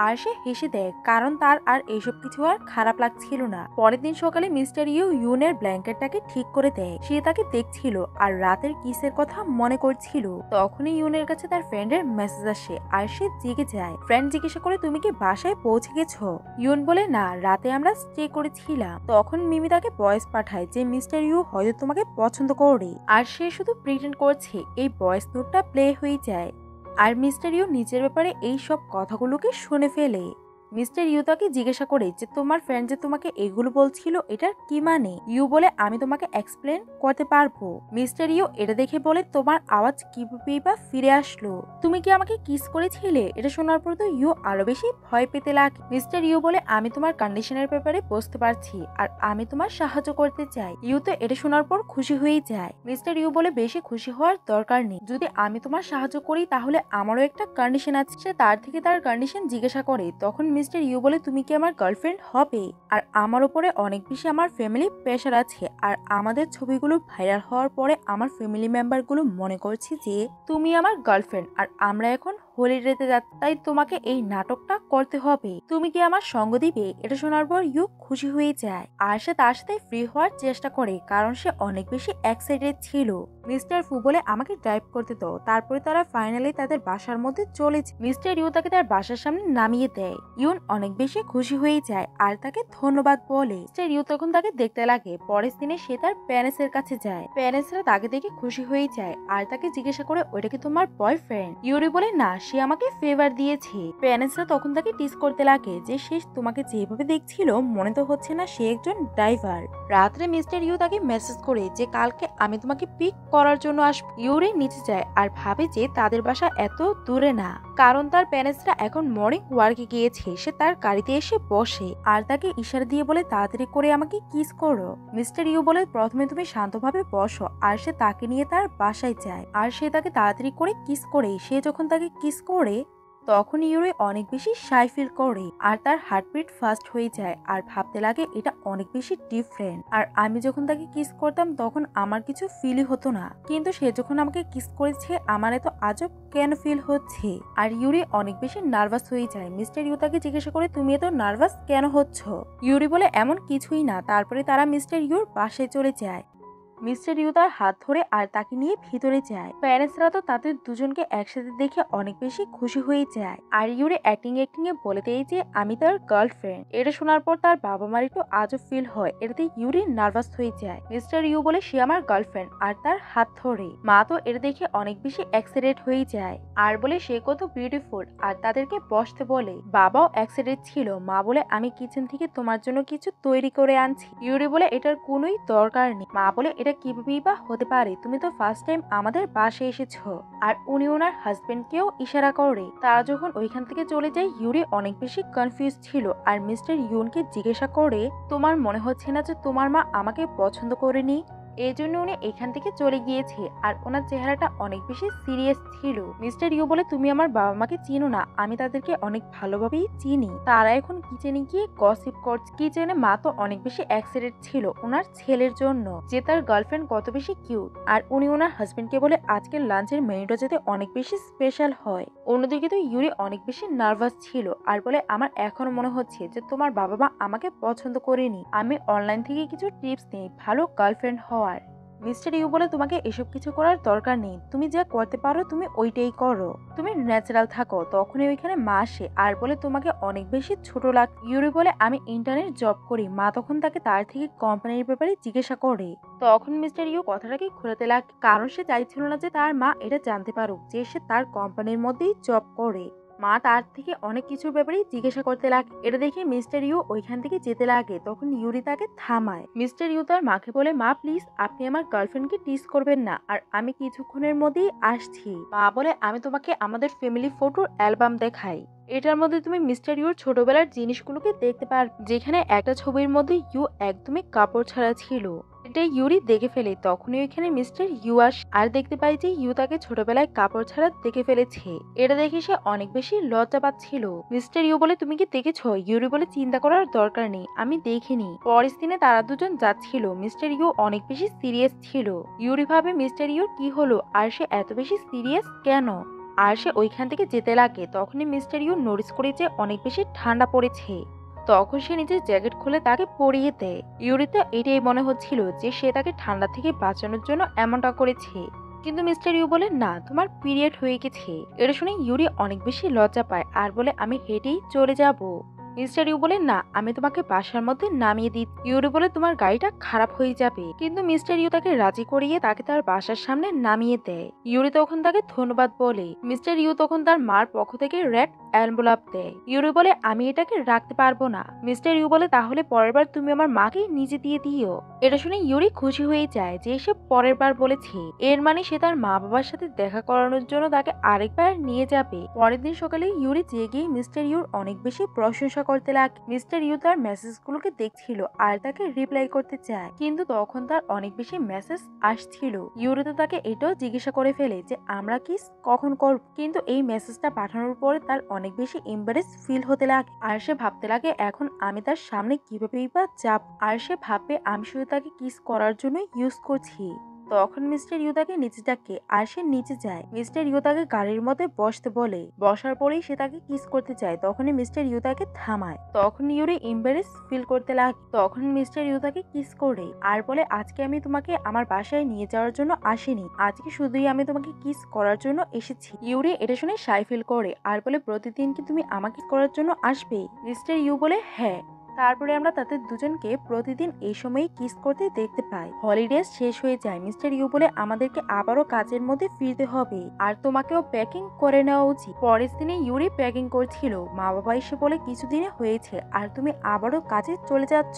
আর সে হেসে দেয়, কারণ তার আর এইসব কিছু আর খারাপ লাগছিল না। পরের দিন সকালে মিস্টার ইউ ইউনের ব্ল্যাঙ্কেটটাকে ঠিক করে দেয়। সে তাকে দেখছিল আর রাতের কিসের কথা মনে করছিল। তখনই ইউনের কাছে তার ফ্রেন্ডের মেসেজ আসে আর সে জেগে যায়। ফ্রেন্ড জিজ্ঞাসা করে তুমি কি বাসায় পৌঁছে গেছো? ইউন বলে না, রাতে আমরা স্টে করেছিলাম। তখন মিমি তাকে ভয়েস পাঠায় যে মিস্টার ইউ হয়তো তোমাকে পছন্দ করে আর সে শুধু প্রিটেন্ড করছে। এই ভয়েস নোটটা প্লে হয়ে যায় আর মিস্টার ইউ নিজের ব্যাপারে এই সব কথাগুলোকে শুনে ফেলে। মিস্টার ইউ তাকে জিজ্ঞাসা করে যে তোমার ফ্রেন্ড যে তোমাকে এগুলো বলছিল এটার কি মানে। ইউ বলে আমি তোমাকে এক্সপ্লেন করতে পারবো। মিস্টার ইউ এটা দেখে বলে তোমার আওয়াজ কিভাবে বা ফিরে আসলো, তুমি কি আমাকে কিস করেছিলে? এটা শোনার পর তো ইউ আরো বেশি ভয় পেতে লাগে। মিস্টার ইউ বলে আমি তোমার কন্ডিশনের ব্যাপারে বুঝতে পারছি আর আমি তোমার সাহায্য করতে চাই। ইউ তো এটা শোনার পর খুশি হয়ে যায়। মিস্টার ইউ বলে বেশি খুশি হওয়ার দরকার নেই, যদি আমি তোমার সাহায্য করি তাহলে আমারও একটা কন্ডিশন আছে। সে তার থেকে তার কন্ডিশন জিজ্ঞাসা করে। তখন মিস্টার ইউ বলে তুমি কি আমার গার্লফ্রেন্ড হবে? আর আমার উপরে অনেক বেশি আমার ফ্যামিলি প্রেশার আছে, আর আমাদের ছবিগুলো ভাইরাল হওয়ার পরে আমার ফ্যামিলি মেম্বারগুলো মনে করছে যে তুমি আমার গার্লফ্রেন্ড, আর আমরা এখন হলিডেতে যাচ্ছি, তাই তোমাকে এই নাটকটা করতে হবে। তুমি কি আমার সঙ্গ দিবে? এটা শোনার পর ইউ খুশি হয়ে যায় আর সে তার সাথে ফ্রি হওয়ার চেষ্টা করে, কারণ সে অনেক বেশি এক্সাইটেড ছিল। মিস্টার ফু বলে আমাকে ড্রাইভ করতে দাও। তারপরে তারা ফাইনালি তাদের বাসার মধ্যে চলেছে। মিস্টার ইউ তাকে তার বাসার সামনে নামিয়ে দেয়। ইউন অনেক বেশি খুশি হয়ে যায় আর তাকে ধন্যবাদ বলে। মিস্টার ইউ তখন তাকে দেখতে লাগে। পরের দিনে সে তার প্যারেন্টসের কাছে যায়। প্যারেন্টসরা তাকে দেখে খুশি হয়ে যায় আর তাকে জিজ্ঞাসা করে ওইটা কি তোমার বয়ফ্রেন্ড? ইউরি বলে না, সে আমাকে ফেভার দিয়েছে। প্যারেন্টসরা তখন তাকে টিস করতে লাগে যে সে তোমাকে যেভাবে দেখছিল মনে তো হচ্ছে না সে একজন ড্রাইভার। রাত্রে মিস্টার ইউ তাকে মেসেজ করে যে কালকে আমি তোমাকে পিক করার জন্য আসবো। ইউরি নিচে যায় আর ভাবে যে তাদের বাসা এত দূরে না, কারণ তার প্যারেন্টসরা এখন মর্নিং ওয়ার্কে গিয়েছে। সে তার গাড়িতে এসে বসে আর তাকে ইশারা দিয়ে বলে তাড়াতাড়ি করে আমাকে কিস করো। মিস্টার ইউ বলে প্রথমে তুমি শান্তভাবে বসো, আর সে তাকে নিয়ে তার বাসায় যায় আর সে তাকে তাড়াতাড়ি করে কিস করে। সে যখন তাকে কিস করে তখন ইউরি অনেক বেশি শাই ফিল করে আর তার হার্টবিট ফাস্ট হয়ে যায় আর ভাবতে লাগে এটা অনেক বেশি ডিফারেন্ট। আর আমি যখন তাকে কিস করতাম তখন আমার কিছু ফিলই হতো না, কিন্তু সে যখন আমাকে কিস করেছে আমার এত আজব কেন ফিল হচ্ছে। আর ইউরি অনেক বেশি নার্ভাস হয়ে যায়। মিস্টার ইউ তাকে জিজ্ঞাসা করে তুমি এত নার্ভাস কেন হচ্ছ? ইউরি বলে এমন কিছুই না। তারপরে তারা মিস্টার ইউর বাসায় চলে যায়। মিস্টার ইউ তার হাত ধরে আর তাকে নিয়ে ভিতরে যায়। প্যারেন্টসরা তো তাদের দুজনকে একসাথে দেখে অনেক বেশি খুশি হয়ে যায় আর ইউরে অ্যাক্টিং এ বলে দেয় যে আমি তার গার্লফ্রেন্ড। এটা শোনার পর তার বাবা মার একটু আজব ফিল হয়। এটাতে ইউরি নার্ভাস হয়ে যায়। মিস্টার ইউ বলে সে আমার গার্লফ্রেন্ড আর তার হাত ধরে। মা তো এটা দেখে অনেক বেশি এক্সাইটেড হয়ে যায় আর বলে সে কত বিউটিফুল আর তাদেরকে বসতে বলে। বাবাও এক্সাইটেড ছিল। মা বলে আমি কিচেন থেকে তোমার জন্য কিছু তৈরি করে আনছি। ইউরি বলে এটার কোনোই দরকার নেই। মা বলে এটা কিভাবেই বা হতে পারে, তুমি তো ফার্স্ট টাইম আমাদের বাসায় এসেছো। আর উনি ওনার হাজবেন্ডকেও ইশারা করে। তারা যখন ওইখান থেকে চলে যায় ইউরি অনেক বেশি কনফিউজ ছিল আর মিস্টার ইউনকে জিজ্ঞাসা করে তোমার মনে হচ্ছে না যে তোমার মা আমাকে পছন্দ করেনি? এই জন্য উনি এখান থেকে চলে গিয়েছে আর ওনার চেহারাটা অনেক বেশি সিরিয়াস ছিল। মিস্টার ইউ বলে তুমি আমার বাবা মাকে চিনো না, আমি তাদেরকে অনেক ভালোভাবেই চিনি। তারা এখন কিচেনে গিয়ে গসিপ করছে। কিচেনে মা তো অনেক বেশি এক্সাইটেড ছিল ওনার ছেলের জন্য যে তার গার্লফ্রেন্ড কত বেশি কিউট। আর উনি ওনার হাজবেন্ডকে বলে আজকের লাঞ্চের মেনুটা যাতে অনেক বেশি স্পেশাল হয়। অন্যদিকে তো ইউরি অনেক বেশি নার্ভাস ছিল আর বলে আমার এখনো মনে হচ্ছে যে তোমার বাবা মা আমাকে পছন্দ করেনি। আমি অনলাইন থেকে কিছু টিপস নেই ভালো গার্লফ্রেন্ড হওয়ার। মিস্টার ইউ বলে তোমাকে এসব কিছু করার দরকার নেই, তুমি যা করতে পারো তুমি ওইটাই করো, তুমি ন্যাচারাল থাকো। তখনই ওইখানে মা আসে আর বলে তোমাকে অনেক বেশি ছোট লাগ। ইউরি বলে আমি ইন্টারনেট জব করি। মা তখন তাকে তার থেকে কোম্পানির ব্যাপারে জিজ্ঞাসা করে। তখন মিস্টার ইউ কথাটাকে ঘোরাতে লাগে, কারণ সে চাইছিল না যে তার মা এটা জানতে পারুক যে সে তার কোম্পানির মধ্যেই জব করে। মা তার থেকে অনেক কিছুর ব্যাপারে জিজ্ঞাসা করতে লাগে। এটা দেখে মিস্টার ইউ ওইখান থেকে যেতে লাগে। তখন ইউরি তাকে থামায়। মিস্টার ইউ তার মাকে বলে মা প্লিজ আপনি আমার গার্লফ্রেন্ডকে টিস করবেন না, আর আমি কিছুক্ষণের মধ্যেই আসছি। মা বলে আমি তোমাকে আমাদের ফ্যামিলি ফটোর অ্যালবাম দেখাই। এটার মধ্যে তুমি মিস্টার ইউর ছোটবেলার জিনিসগুলোকে দেখতে পারবে, যেখানে একটা ছবির মধ্যে ইউ একদমই কাপড় ছাড়া ছিল। এটা ইউরি দেখে ফেলে। তখনই ওইখানে মিস্টার ইউ আস আর দেখতে পাই যে ইউ তাকে ছোটবেলায় কাপড় ছাড়া দেখে ফেলেছে। এটা দেখে সে অনেক বেশি লজ্জা পাচ্ছিল। মিস্টার ইউ বলে তুমি কি দেখেছো? ইউরি বলে চিন্তা করার দরকার নেই, আমি দেখিনি। পরের দিনে তারা দুজন যাচ্ছিল। মিস্টার ইউ অনেক বেশি সিরিয়াস ছিল। ইউরি ভাবে মিস্টার ইউর কি হলো আর সে এত বেশি সিরিয়াস কেন, আর সে ওইখান থেকে যেতে লাগে। তখনই মিস্টার ইউ নোটিস করে যে অনেক বেশি ঠান্ডা পড়েছে। তখন সে নিজের জ্যাকেট খুলে তাকে পরিয়ে দেয়। ইউরিতে এটাই মনে হচ্ছিল যে সে তাকে ঠান্ডা থেকে বাঁচানোর জন্য এমনটা করেছে, কিন্তু মিস্টার ইউ বলে না তোমার পিরিয়ড হয়ে গেছে। এটা শুনে ইউরি অনেক বেশি লজ্জা পায় আর বলে আমি হেঁটেই চলে যাব। মিস্টার ইউ বলে না আমি তোমাকে বাসার মধ্যে নামিয়ে দিই। ইউরি বলে তোমার গাড়িটা খারাপ হয়ে যাবে, কিন্তু মিস্টার ইউ তাকে রাজি করিয়ে তাকে তার বাসার সামনে নামিয়ে দেয়। ইউরি তখন তাকে ধন্যবাদ বলে। মিস্টার ইউ তখন তার মার পক্ষ থেকে রেড এনভেলপ দেয়। ইউরি বলে আমি এটাকে রাখতে পারবো না। মিস্টার ইউ বলে তাহলে পরের বার তুমি আমার মাকে নিজে দিয়ে দিও। এটা শুনে ইউরি খুশি হয়ে যায় যে সে পরের বার বলেছে, এর মানে সে তার মা বাবার সাথে দেখা করানোর জন্য তাকে আরেকবার নিয়ে যাবে। পরের দিন সকালে ইউরি জেগে মিস্টার ইউর অনেক বেশি প্রশংসা করতে লাগে। মিস্টার ইউ তার মেসেজগুলোকে দেখছিল আর তাকে রিপ্লাই করতে চায়, কিন্তু তখন তার অনেক বেশি মেসেজ আসছিল। ইউরি তো তাকে এটাও জিজ্ঞাসা করে ফেলে যে আমরা কিস কখন করব, কিন্তু এই মেসেজটা পাঠানোর পরে তার অনেক অনেক বেশি এম্বারেস ফিল হতে লাগে আর সে ভাবতে লাগে এখন আমি তার সামনে কিভাবেই বা যাব। আর সে ভাববে আমি শুধু তাকে কিস করার জন্য ইউজ করছি। তখন মিস্টার ইউ তাকে নিচে ডাকে আর সে নিচে যায়। মিস্টার ইউ তাকে গাড়ির মধ্যে বসতে বলে, বসার পরেই সে তাকে কিস করতে চায়। তখনই মিস্টার ইউ তাকে থামায়। তখন ইউরি এম্বারেস ফিল করতে লাগে। তখন মিস্টার ইউ তাকে কিস করে আর বলে, আজকে আমি তোমাকে আমার বাসায় নিয়ে যাওয়ার জন্য আসিনি, আজকে শুধুই আমি তোমাকে কিস করার জন্য এসেছি। ইউরি এটা শুনে শাই ফিল করে আর বলে, প্রতিদিন কি তুমি আমাকে করার জন্য আসবে? মিস্টার ইউ বলে, হ্যাঁ। তারপরে আমরা তাদের দুজনকে প্রতিদিন এই সময়ে কিস করতে দেখতে পাই। হলিডেজ শেষ হয়ে যায়। মিস্টার ইউ বলে, আমাদেরকে আবারও কাজের মধ্যে ফিরতে হবে আর তোমাকেও প্যাকিং করে নেওয়া উচিত। পরের দিনে ইউরি প্যাকিং করছিল। মা বাবা এসে বলে, কিছুদিনে হয়েছে আর তুমি আবারও কাজে চলে যাচ্ছ।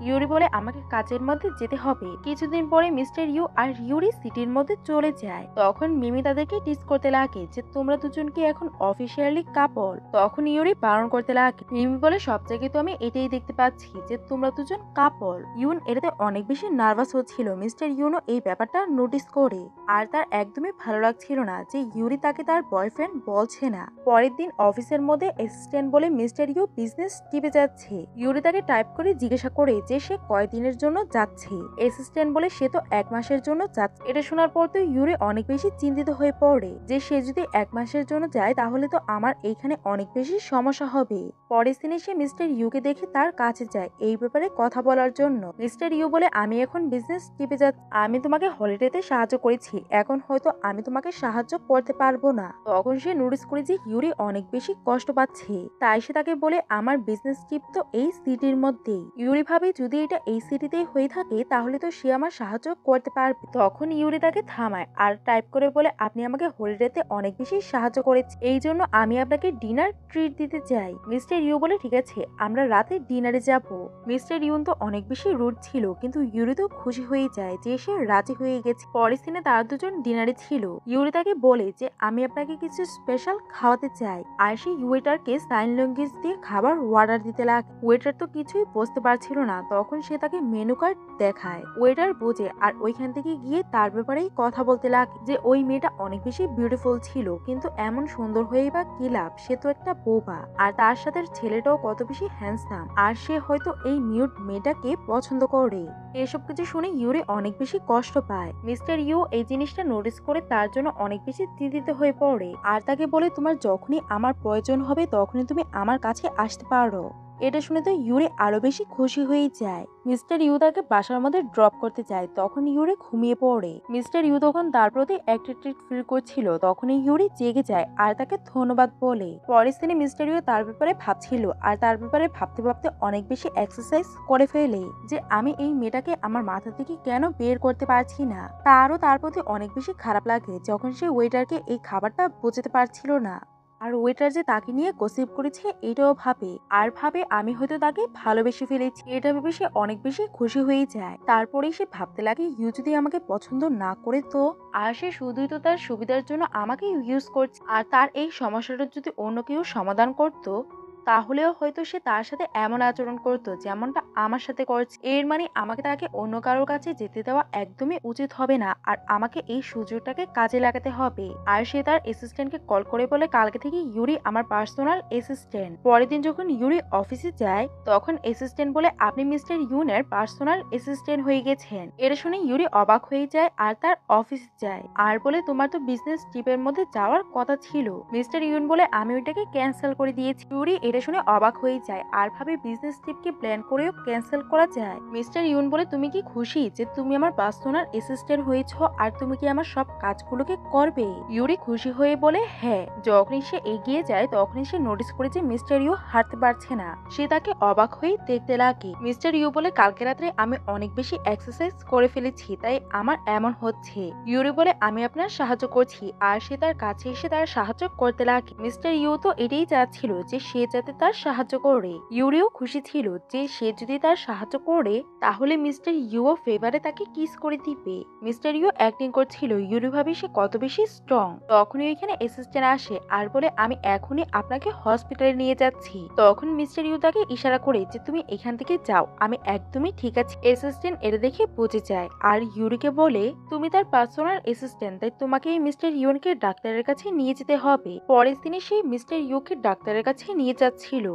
ইউরি বলে, আমাকে কাজের মধ্যে যেতে হবে। কিছুদিন পরে মিস্টার ইউ আর ইউরি সিটির মধ্যে চলে যায়। তখন মিমি তাদেরকে টিস করতে লাগে যে তোমরা দুজনকে এখন অফিসিয়ালি কাপল। তখন ইউরি বারণ করতে লাগে। মিমি বলে, সব জায়গায় তো আমি এটাই দেখতে পাচ্ছি যে তোমরা দুজন কাপল। ইউন এটাতে অনেক বেশি নার্ভাস হচ্ছিল। মিস্টার ইউনও এই ব্যাপারটা নোটিস করে আর তার একদমই ভালো লাগছিল না যে ইউরি তাকে তার বয়ফ্রেন্ড বলছে না। পরের দিন অফিসের মধ্যে অ্যাসিস্ট্যান্ট বলে মিস্টার ইউ বিজনেস ট্রিপে যাচ্ছে। ইউরি তাকে টাইপ করে জিজ্ঞাসা করে যে সে কয়দিনের জন্য যাচ্ছে। অ্যাসিস্ট্যান্ট বলে সে তো 1 মাসের জন্য যাচ্ছে। এটা শোনার পর তো ইউরি অনেক বেশি চিন্তিত হয়ে পড়ে যে সে যদি 1 মাসের জন্য যায় তাহলে তো আমার এইখানে অনেক বেশি সমস্যা হবে। পরের দিনে সে মিস্টার ইউকে দেখে তার কাছে যায় এই ব্যাপারে কথা বলার জন্য। মিস্টার ইউ বলে, আমি এখন বিজনেস ট্রিপে যাচ্ছি, আমি তোমাকে হলিডেতে সাহায্য করেছি, এখন হয়তো আমি তোমাকে সাহায্য করতে পারবো না। তখন সে নোটিস করে যে ইউরি অনেক বেশি কষ্ট পাচ্ছে। তাই সে তাকে বলে, আমার বিজনেস ট্রিপ তো এই সিটির মধ্যেই। ইউরি ভাবে যদি এটা এই সিটিতেই হয়ে থাকে তাহলে তো সে আমার সাহায্য করতে পারবে। তখন ইউরি তাকে থামায় আর টাইপ করে বলে, আপনি আমাকে হলিডেতে অনেক বেশি সাহায্য করেছেন, এই জন্য আমি আপনাকে ডিনার ট্রিট দিতে চাই। মিস্টার ইউ বলে, ঠিক আছে, আমরা রাতে ডিনারে যাব। মিস্টার ইউন তো অনেক বেশি রুড ছিল কিন্তু ইউরি তো খুশি হয়ে যায় যে সে রাজি হয়ে গেছে। পরের দিনে তারা দুজন ডিনারে ছিল। ইউরি তাকে বলে যে আমি আপনাকে কিছু স্পেশাল খাওয়াতে চাই আর সে ওয়েটারকে সাইন ল্যাঙ্গুয়েজ দিয়ে খাবার অর্ডার দিতে লাগে। ওয়েটার তো কিছুই বুঝতে পারছিল না। তখন সে তাকে মেনু কার্ড দেখায়। ওয়েটার বোঝে আর ওইখান থেকে গিয়ে তার ব্যাপারেই কথা বলতে লাগে যে ওই মেয়েটা অনেক বেশি বিউটিফুল ছিল কিন্তু এমন সুন্দর হয়েই বা কি লাভ, সে তো একটা বোবা আর তার সাথে ছেলেটাও কত বেশি হ্যান্ডসাম আর সে হয়তো এই মিউট মেয়েটাকে পছন্দ করে। এসব কিছু শুনে ইউরি অনেক বেশি কষ্ট পায়। মিস্টার ইউ এই জিনিসটা নোটিস করে তার জন্য অনেক বেশি চিন্তিত হয়ে পড়ে আর তাকে বলে, তোমার যখনই আমার প্রয়োজন হবে তখনই তুমি আমার কাছে আসতে পারো। এটা শুনে তো ইউরি আরো বেশি খুশি হয়ে যায়। মিস্টার ইউ তাকে বাসার মধ্যে ড্রপ করতে চায়। তখন ইউরি ঘুমিয়ে পড়ে। মিস্টার ইউ তখন তার প্রতি অ্যাট্রাক্টেড ফিল করছিল। তখনই ইউরি জেগে যায় আর তাকে ধন্যবাদ বলে। পরের দিনে মিস্টার ইউ তার ব্যাপারে ভাবছিল আর তার ব্যাপারে ভাবতে ভাবতে অনেক বেশি এক্সারসাইজ করে ফেলে যে আমি এই মেয়েটাকে আমার মাথা থেকে কেন বের করতে পারছি না। তারও তার প্রতি অনেক বেশি খারাপ লাগে যখন সে ওয়েটারকে এই খাবারটা বোঝাতে পারছিল না আর ওয়েটার যে তাকে নিয়ে গসিপ করেছে এটাও ভাবে আর ভাবে আমি হয়তো তাকে ভালোবেসে ফেলেছি। এটা ভেবে সে অনেক বেশি খুশি হয়ে যায়। তারপরেই সে ভাবতে লাগে ইউ যদি আমাকে পছন্দ না করে তো, আর সে শুধুই তো তার সুবিধার জন্য আমাকে ইউজ করছে আর তার এই সমস্যাটা যদি অন্য কেউ সমাধান করতো তাহলেও হয়তো সে তার সাথে এমন আচরণ করতো যেমনটা আমার সাথে করছে। এর মানে আমাকে তাকে অন্য কারোর কাছে যেতে দেওয়া একদমই উচিত হবে না আর আমাকে এই সুযোগটাকে কাজে লাগাতে হবে। আর সে তার অ্যাসিস্ট্যান্টকে কল করে বলে, কালকে থেকে ইউরি আমার পার্সোনাল অ্যাসিস্ট্যান্ট। পরের দিন যখন ইউরি অফিসে যায় তখন অ্যাসিস্ট্যান্ট বলে, আপনি মিস্টার ইউনের পার্সোনাল অ্যাসিস্ট্যান্ট হয়ে গেছেন। এটা শুনে ইউরি অবাক হয়ে যায় আর তার অফিসে যায় আর বলে, তোমার তো বিজনেস ট্রিপের মধ্যে যাওয়ার কথা ছিল। মিস্টার ইউন বলে, আমি ওইটাকে ক্যান্সেল করে দিয়েছি। ইউরি এটা শুনে অবাক হয়ে যায় আর ভাবে বিজনেস ট্রিপকে প্ল্যান করেও ক্যান্সেল করা যায়। মিস্টার ইউন বলে, তুমি কি খুশি যে তুমি আমার পার্সোনাল অ্যাসিস্ট্যান্ট হয়েছো আর তুমি কি আমার সব কাজগুলোকে করবে? ইউরি খুশি হয়ে বলে, হ্যাঁ। যখনই সে এগিয়ে যায় তখনই সে নোটিস করে যে মিস্টার ইউ হাঁটতে পারছে না। সে তাকে অবাক হয়ে দেখতে লাগে। মিস্টার ইউ বলে, কালকে রাত্রে আমি অনেক বেশি এক্সারসাইজ করে ফেলেছি তাই আমার এমন হচ্ছে। ইউরি বলে, আমি আপনার সাহায্য করছি আর সে তার কাছে এসে তার সাহায্য করতে লাগে। মিস্টার ইউ তো এটাই চাচ্ছিল যে সে যাতে যাতে তার সাহায্য করে। ইউরিও খুশি ছিল যে সে যদি তার সাহায্য করে তাহলে মিস্টার ইউও ফেভারে তাকে কিস করে দিবে। মিস্টার ইউ অ্যাক্টিং করছিল ইউরি ভাবে সে কত বেশি স্ট্রং। তখনই ওইখানে অ্যাসিস্ট্যান্ট আসে আর বলে আমি এখনই আপনাকে হসপিটালে নিয়ে যাচ্ছি। তখন মিস্টার ইউ তাকে ইশারা করে যে তুমি এখান থেকে যাও, আমি একদমই ঠিক আছি। অ্যাসিস্ট্যান্ট এটা দেখে বুঝে যায় আর ইউরিকে বলে তুমি তার পার্সোনাল অ্যাসিস্ট্যান্ট, তাই তোমাকে এই মিস্টার ইউনকে ডাক্তারের কাছে নিয়ে যেতে হবে। পরের দিনে সেই মিস্টার ইউকে ডাক্তারের কাছে নিয়ে যাচ্ছিল।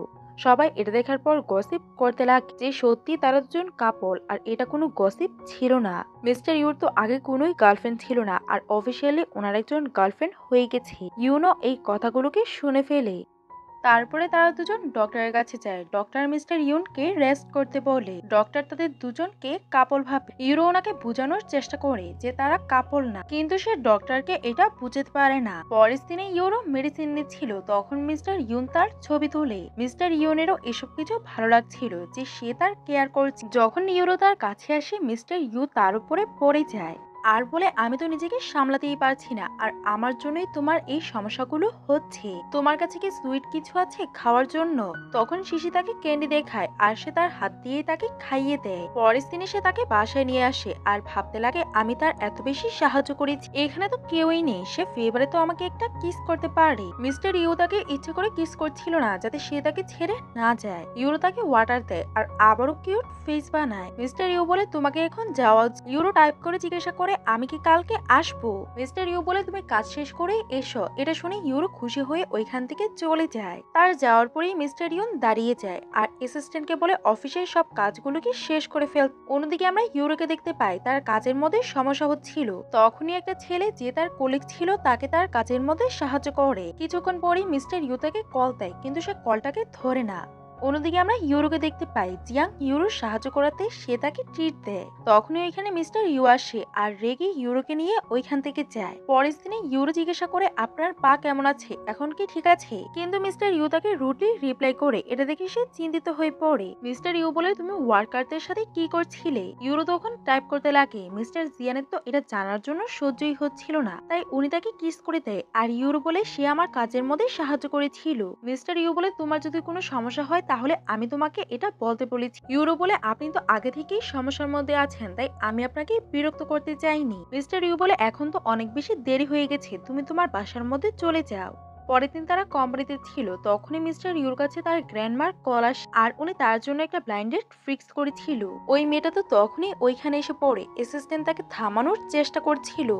সবাই এটা দেখার পর গসিপ করতে লাগে যে সত্যি তারা দুজন কাপল, আর এটা কোনো গসিপ ছিল না। মিস্টার ইউর তো আগে কোনোই গার্লফ্রেন্ড ছিল না, আর অফিসিয়ালি ওনার একজন গার্লফ্রেন্ড হয়ে গেছে। ইউনো এই কথাগুলোকে শুনে ফেলে। তারপরে তারা দুজন ডক্টরের কাছে যায়। ডক্টর মিস্টার ইউনকে রেস্ট করতে বলে। ডক্টর তাদের দুজনকে কাপল ভাবে। ইউরো ওনাকে বোঝানোর চেষ্টা করে যে তারা কাপল না, কিন্তু সে ডক্টরকে এটা বুঝতে পারে না। পরের দিনে ইউরো মেডিসিন নিচ্ছিল, তখন মিস্টার ইউন তার ছবি তোলে। মিস্টার ইউনেরও এসব কিছু ভালো লাগছিল যে সে তার কেয়ার করছে। যখন ইউরো তার কাছে আসে মিস্টার ইউ তার উপরে পড়ে যায় আর বলে আমি তো নিজেকে সামলাতেই পারছি না, আর আমার জন্যই তোমার এই সমস্যাগুলো হচ্ছে। তোমার কাছে কি সুইট কিছু আছে খাওয়ার জন্য? তখন শিশি তাকে ক্যান্ডি দেখায় আর সে তার হাত দিয়ে তাকে খাইয়ে দেয়। পরের দিনে সে তাকে বাসায় নিয়ে আসে আর ভাবতে লাগে আমি তার এত বেশি সাহায্য করেছি, এখানে তো কেউই নেই, সে ফেভারে তো আমাকে একটা কিস করতে পারে। মিস্টার ইউ তাকে ইচ্ছে করে কিস করছিল না যাতে সে তাকে ছেড়ে না যায়। ইউরো তাকে ওয়াটার দেয় আর আবারও কিউট ফেস বানায়। মিস্টার ইউ বলে তোমাকে এখন যাওয়া উচিত। ইউরো টাইপ করে জিজ্ঞাসা করে আমি কি কালকে আসবো? মিস্টার ইউ বলে তুমি কাজ শেষ করে এসো। এটা শুনে ইউরো খুশি হয়ে ওইখান থেকে চলে যায়। তার যাওয়ার পরেই মিস্টার ইউন দাঁড়িয়ে যায় আর অ্যাসিস্ট্যান্টকে বলে অফিসের সব কাজগুলোকে শেষ করে ফেল। অন্যদিকে আমরা ইউরোকে দেখতে পাই তার কাজের মধ্যে সমস্যা হচ্ছিল। তখনই একটা ছেলে যে তার কলিগ ছিল তাকে তার কাজের মধ্যে সাহায্য করে। কিছুক্ষণ পরেই মিস্টার ইউ তাকে কল দেয়, কিন্তু সে কলটাকে ধরে না। অন্যদিকে আমরা ইউরোকে দেখতে পাই জিয়াং ইউরোর সাহায্য করাতে সে তাকে ট্রিট দেয়। তখনই ওইখানে মিস্টার ইউ আসে আর রেগে ইউরোকে নিয়ে ওইখান থেকে যায়। পরের দিনে ইউরো জিজ্ঞাসা করে আপনার পা কেমন আছে, এখন কি ঠিক আছে? কিন্তু মিস্টার ইউ তাকে রুডলি রিপ্লাই করে। এটা দেখে সে চিন্তিত হয়ে পড়ে। মিস্টার ইউ বলে তুমি ওয়ার্কারদের সাথে কি করছিলে? ইউরো তখন টাইপ করতে লাগে। মিস্টার জিয়ানের তো এটা জানার জন্য সহ্যই হচ্ছিল না, তাই উনি তাকে কিস করে দেয় আর ইউরো বলে সে আমার কাজের মধ্যে সাহায্য করেছিল। মিস্টার ইউ বলে তোমার যদি কোনো সমস্যা হয় তাহলে আমি তোমাকে এটা বলতে বলেছি। ইউরো বলে আপনি তো আগে থেকেই সমস্যার মধ্যে আছেন, তাই আমি আপনাকে বিরক্ত করতে চাইনি। মিস্টার ইউ বলে এখন তো অনেক বেশি দেরি হয়ে গেছে, তুমি তোমার বাসার মধ্যে চলে যাও। পরের দিন তারা কোম্পানিতে ছিল, তখনই মিস্টার ইউর কাছে তার গ্র্যান্ডমার কল আসে আর উনি তার জন্য একটা ব্লাইন্ডেড ফিক্স করেছিল। ওই মেয়েটা তো তখনই ওইখানে এসে পড়ে। অ্যাসিস্ট্যান্ট তাকে থামানোর চেষ্টা করছিল।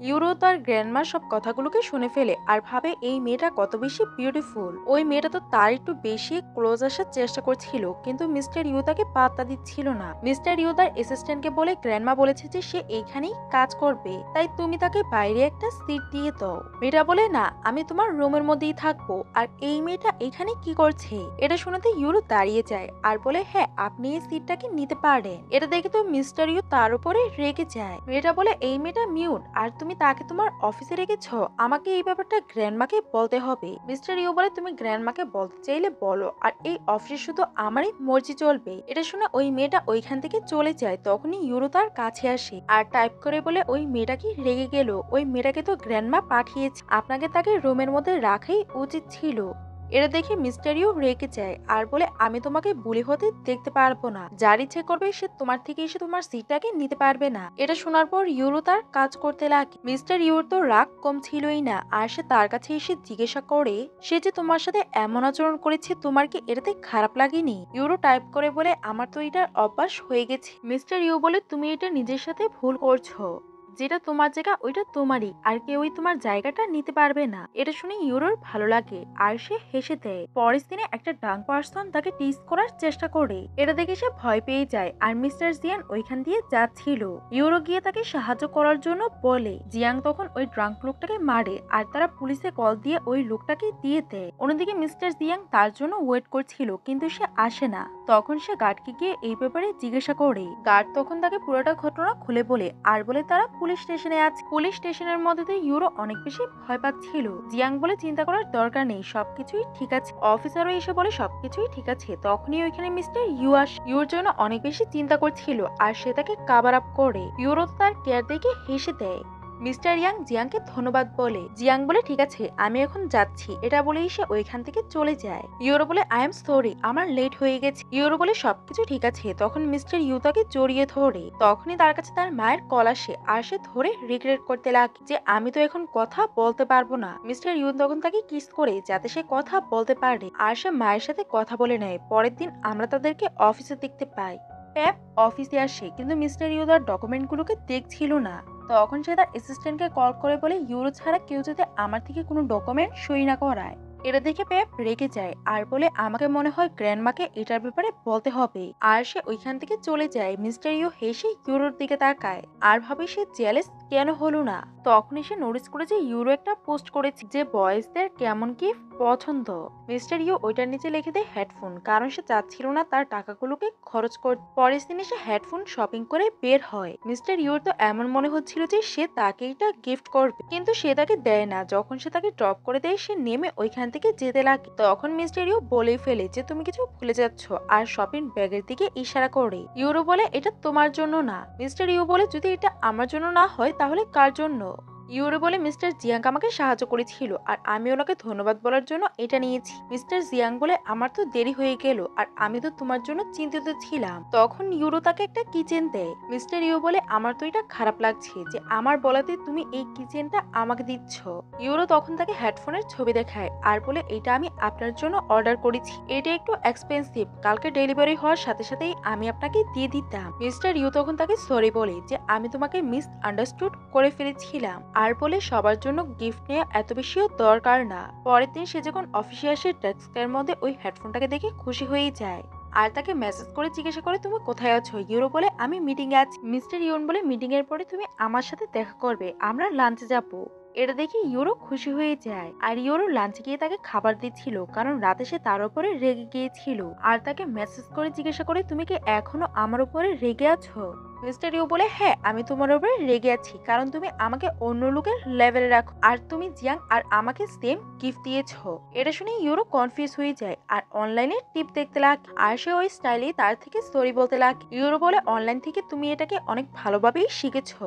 ইউরো তার গ্র্যান্ডমার সব কথাগুলোকে শুনে ফেলে আর ভাবে এই মেয়েটা কত বেশি বিউটিফুল। ওই মেয়েটা তো তার একটু বেশি ক্লোজ আসার চেষ্টা করছিল, কিন্তু মিস্টার ইউ তাকে পাত্তা দিচ্ছিল না। মিস্টার ইউ তার অ্যাসিস্ট্যান্টকে বলে গ্র্যান্ডমা বলেছে যে সে এইখানেই কাজ করবে, তাই তুমি তাকে বাইরে একটা সিট দিয়ে দাও। মেয়েটা বলে না, আমি তোমার রুমের মধ্যেই থাকবো। আর এই মেয়েটা এখানে কি করছে? এটা শুনতে ইউরো দাঁড়িয়ে যায় আর বলে হ্যাঁ আপনি এই সিটটাকে নিতে পারেন। এটা দেখে তো মিস্টার ইউ তার উপরে রেগে যায়। মেয়েটা বলে এই মেয়েটা মিউট আর তুমি তাকে তোমার অফিসে রেখেছ, আমাকে এই ব্যাপারটা গ্র্যান্ডমাকে বলতে হবে। মিস্টার ইউ বলে তুমি গ্র্যান্ডমাকে বলতে চাইলে বলো, আর এই অফিসে শুধু আমারই মর্জি চলবে। এটা শুনে ওই মেয়েটা ওইখান থেকে চলে যায়। তখনই ইউরো তার কাছে আসে আর টাইপ করে বলে ওই মেয়েটা কি রেগে গেল? ওই মেয়েটাকে তো গ্র্যান্ডমা পাঠিয়েছে, আপনাকে তাকে রুমের মধ্যে রাখাই উচিত ছিল। এটা দেখে মিস্টার ইউ রেগে যায় আর বলে আমি তোমাকে বুলি হতে দেখতে পারবো না, যার ইচ্ছে করবে সে তোমার থেকে এসে তোমার সিটটাকে নিতে পারবে না। এটা শোনার পর ইউরো তার কাজ করতে লাগে। মিস্টার ইউর তো রাগ কম ছিলই না, আর সে তার কাছে এসে জিজ্ঞাসা করে সে যে তোমার সাথে এমন আচরণ করেছে তোমার কি এটাতে খারাপ লাগেনি? ইউরো টাইপ করে বলে আমার তো এটার অভ্যাস হয়ে গেছে। মিস্টার ইউ বলে তুমি এটা নিজের সাথে ভুল করছো, যেটা তোমার জায়গা ওইটা তোমারই, আর কেউই তোমার জায়গাটা নিতে পারবে না। এটা শুনে ইউরোর ভালো লাগে আর সে হেসে দেয়। পরের দিনে একটা ডাং পার্সন তাকে টিজ করার চেষ্টা করে। এটা দেখে সে ভয় পেয়ে যায় আর মিস্টার জিয়ান ওইখান দিয়ে যাচ্ছিল। ইউরো গিয়ে তাকে সাহায্য করার জন্য বলে। জিয়াং তখন ওই ড্রাঙ্ক লোকটাকে মারে আর তারা পুলিশে কল দিয়ে ওই লোকটাকে দিয়ে দেয়। অন্যদিকে মিস্টার জিয়াং তার জন্য ওয়েট করছিল, কিন্তু সে আসে না। তখন সে গার্ডকে গিয়ে এই ব্যাপারে জিজ্ঞাসা করে। গার্ড তখন তাকে পুরোটা ঘটনা খুলে বলে আর বলে তারা পুলিশ স্টেশনে আছে। পুলিশ স্টেশনের মধ্যে ইউরো অনেক বেশি ভয় পাচ্ছিল। জিয়াং বলে চিন্তা করার দরকার নেই, সবকিছুই ঠিক আছে। অফিসারও এসে বলে সবকিছুই ঠিক আছে। তখনই ওইখানে মিস্টার ইউ আসে। ইউর জন্য অনেক বেশি চিন্তা করছিল আর সে তাকে কাভার আপ করে। ইউরো তার কেয়ার দেখে হেসে দেয়। মিস্টার ইয়াং জিয়াংকে ধন্যবাদ বলে। জিয়াং বলে ঠিক আছে আমি এখন যাচ্ছি, এটা বলেই সে ওইখান থেকে চলে যায়। ইউরো বলে আই এম সরি আমার লেট হয়ে গেছে। ইউরো বলে সবকিছু ঠিক আছে। তখন মিস্টার ইউ তাকে জড়িয়ে ধরে। তখনই তার কাছে তার মায়ের কল আসে আর সে ধরে রিগ্রেট করতে লাগে যে আমি তো এখন কথা বলতে পারবো না। মিস্টার ইউ তখন তাকে কিস করে যাতে সে কথা বলতে পারে আর সে মায়ের সাথে কথা বলে নেয়। পরের দিন আমরা তাদেরকে অফিসে দেখতে পাই। প্যাপ অফিসে আসে কিন্তু মিস্টার ইউ তার ডকুমেন্টগুলোকে দেখছিল না। তখন সে তার অ্যাসিস্ট্যান্টকে কল করে বলে ইউরো ছাড়া কেউ যাতে আমার থেকে কোনো ডকুমেন্ট সই না করায়। এটা দেখে পেপ রেগে যায় আর বলে আমাকে মনে হয় গ্র্যান্ডমাকে এটার ব্যাপারে বলতে হবে। আর সে ওইখান থেকে চলে যায়। মিস্টার ইউ হেসে ইউরোর দিকে তাকায় আর ভাবে সে জেলাস কেন হলো না। তখনই সে নোটিস করে যে ইউরো একটা পোস্ট করেছে যে বয়েজদের কেমন গিফট পছন্দ। মিস্টার ইউ ওইটার নিচে লিখে দেয় হেডফোন, কারণ সে চাচ্ছিল না তার টাকাগুলোকে খরচ করতে। পরের দিনে সে হেডফোন শপিং করে বের হয়। মিস্টার ইউর তো এমন মনে হচ্ছিল যে সে তাকে এটা গিফট করবে, কিন্তু সে তাকে দেয় না। যখন সে তাকে ড্রপ করে দেয় সে নেমে ওইখান থেকে যেতে লাগে। তখন মিস্টার ইউ বলেই ফেলে যে তুমি কিছু ভুলে যাচ্ছ আর শপিং ব্যাগের দিকে ইশারা করে। ইউরো বলে এটা তোমার জন্য না। মিস্টার ইউ বলে যদি এটা আমার জন্য না হয় তাহলে কার জন্য? ইউরো বলে মিস্টার জিয়াং আমাকে সাহায্য করেছিল আর আমি ওনাকে ধন্যবাদ বলার জন্য এটা নিয়েছি। মিস্টার জিয়াং বলে আমার তো দেরি হয়ে গেল আর আমি তো তোমার জন্য চিন্তিত ছিলাম। তখন ইউরো তাকে একটা কিচেন দেয়। মিস্টার ইউ বলে আমার তো এটা খারাপ লাগছে যে আমার বলাতে তুমি এই কিচেনটা আমাকে দিচ্ছ। ইউরো তখন তাকে হেডফোনের ছবি দেখায় আর বলে এটা আমি আপনার জন্য অর্ডার করেছি, এটা একটু এক্সপেন্সিভ, কালকে ডেলিভারি হওয়ার সাথে সাথেই আমি আপনাকে দিয়ে দিতাম। মিস্টার ইউ তখন তাকে সরি বলে যে আমি তোমাকে মিস আন্ডারস্টুড করে ফেলেছিলাম আর বলে সবার জন্য গিফট নেওয়া এত বেশিও দরকার না। পরের দিন সে যখন অফিসে আসে ডেস্কের মধ্যে ওই হেডফোনটাকে দেখে খুশি হয়ে যায় আর তাকে মেসেজ করে জিজ্ঞাসা করে তুমি কোথায় আছো। ইউরো বলে আমি মিটিং এ আছি। মিস্টার ইউন বলে মিটিং এর পরে তুমি আমার সাথে দেখা করবে, আমরা লাঞ্চে যাবো। এটা দেখে ইউরো খুশি হয়ে যায় আর ইউরো লাঞ্চে গিয়ে তাকে খাবার দিচ্ছিল কারণ রাতে সে তার উপরে রেগে গিয়েছিল আর তাকে মেসেজ করে জিজ্ঞাসা করে তুমি কি এখনো আমার উপরে রেগে আছো। মিস্টার ইউ বলে হ্যাঁ আমি তোমার উপরে রেগে আছি কারণ তুমি আমাকে অন্য লোকের লেভেলে রাখো আর তুমি জিয়াং আর আমাকে সেম গিফট দিয়েছো। এটা শুনে ইউরো কনফিউজ হয়ে যায় আর অনলাইনে টিপ দেখতে লাগে আর সে ওই স্টাইলে তার থেকে সরি বলতে লাগে। ইউরো বলে অনলাইন থেকে তুমি এটাকে অনেক ভালোভাবেই শিখেছো।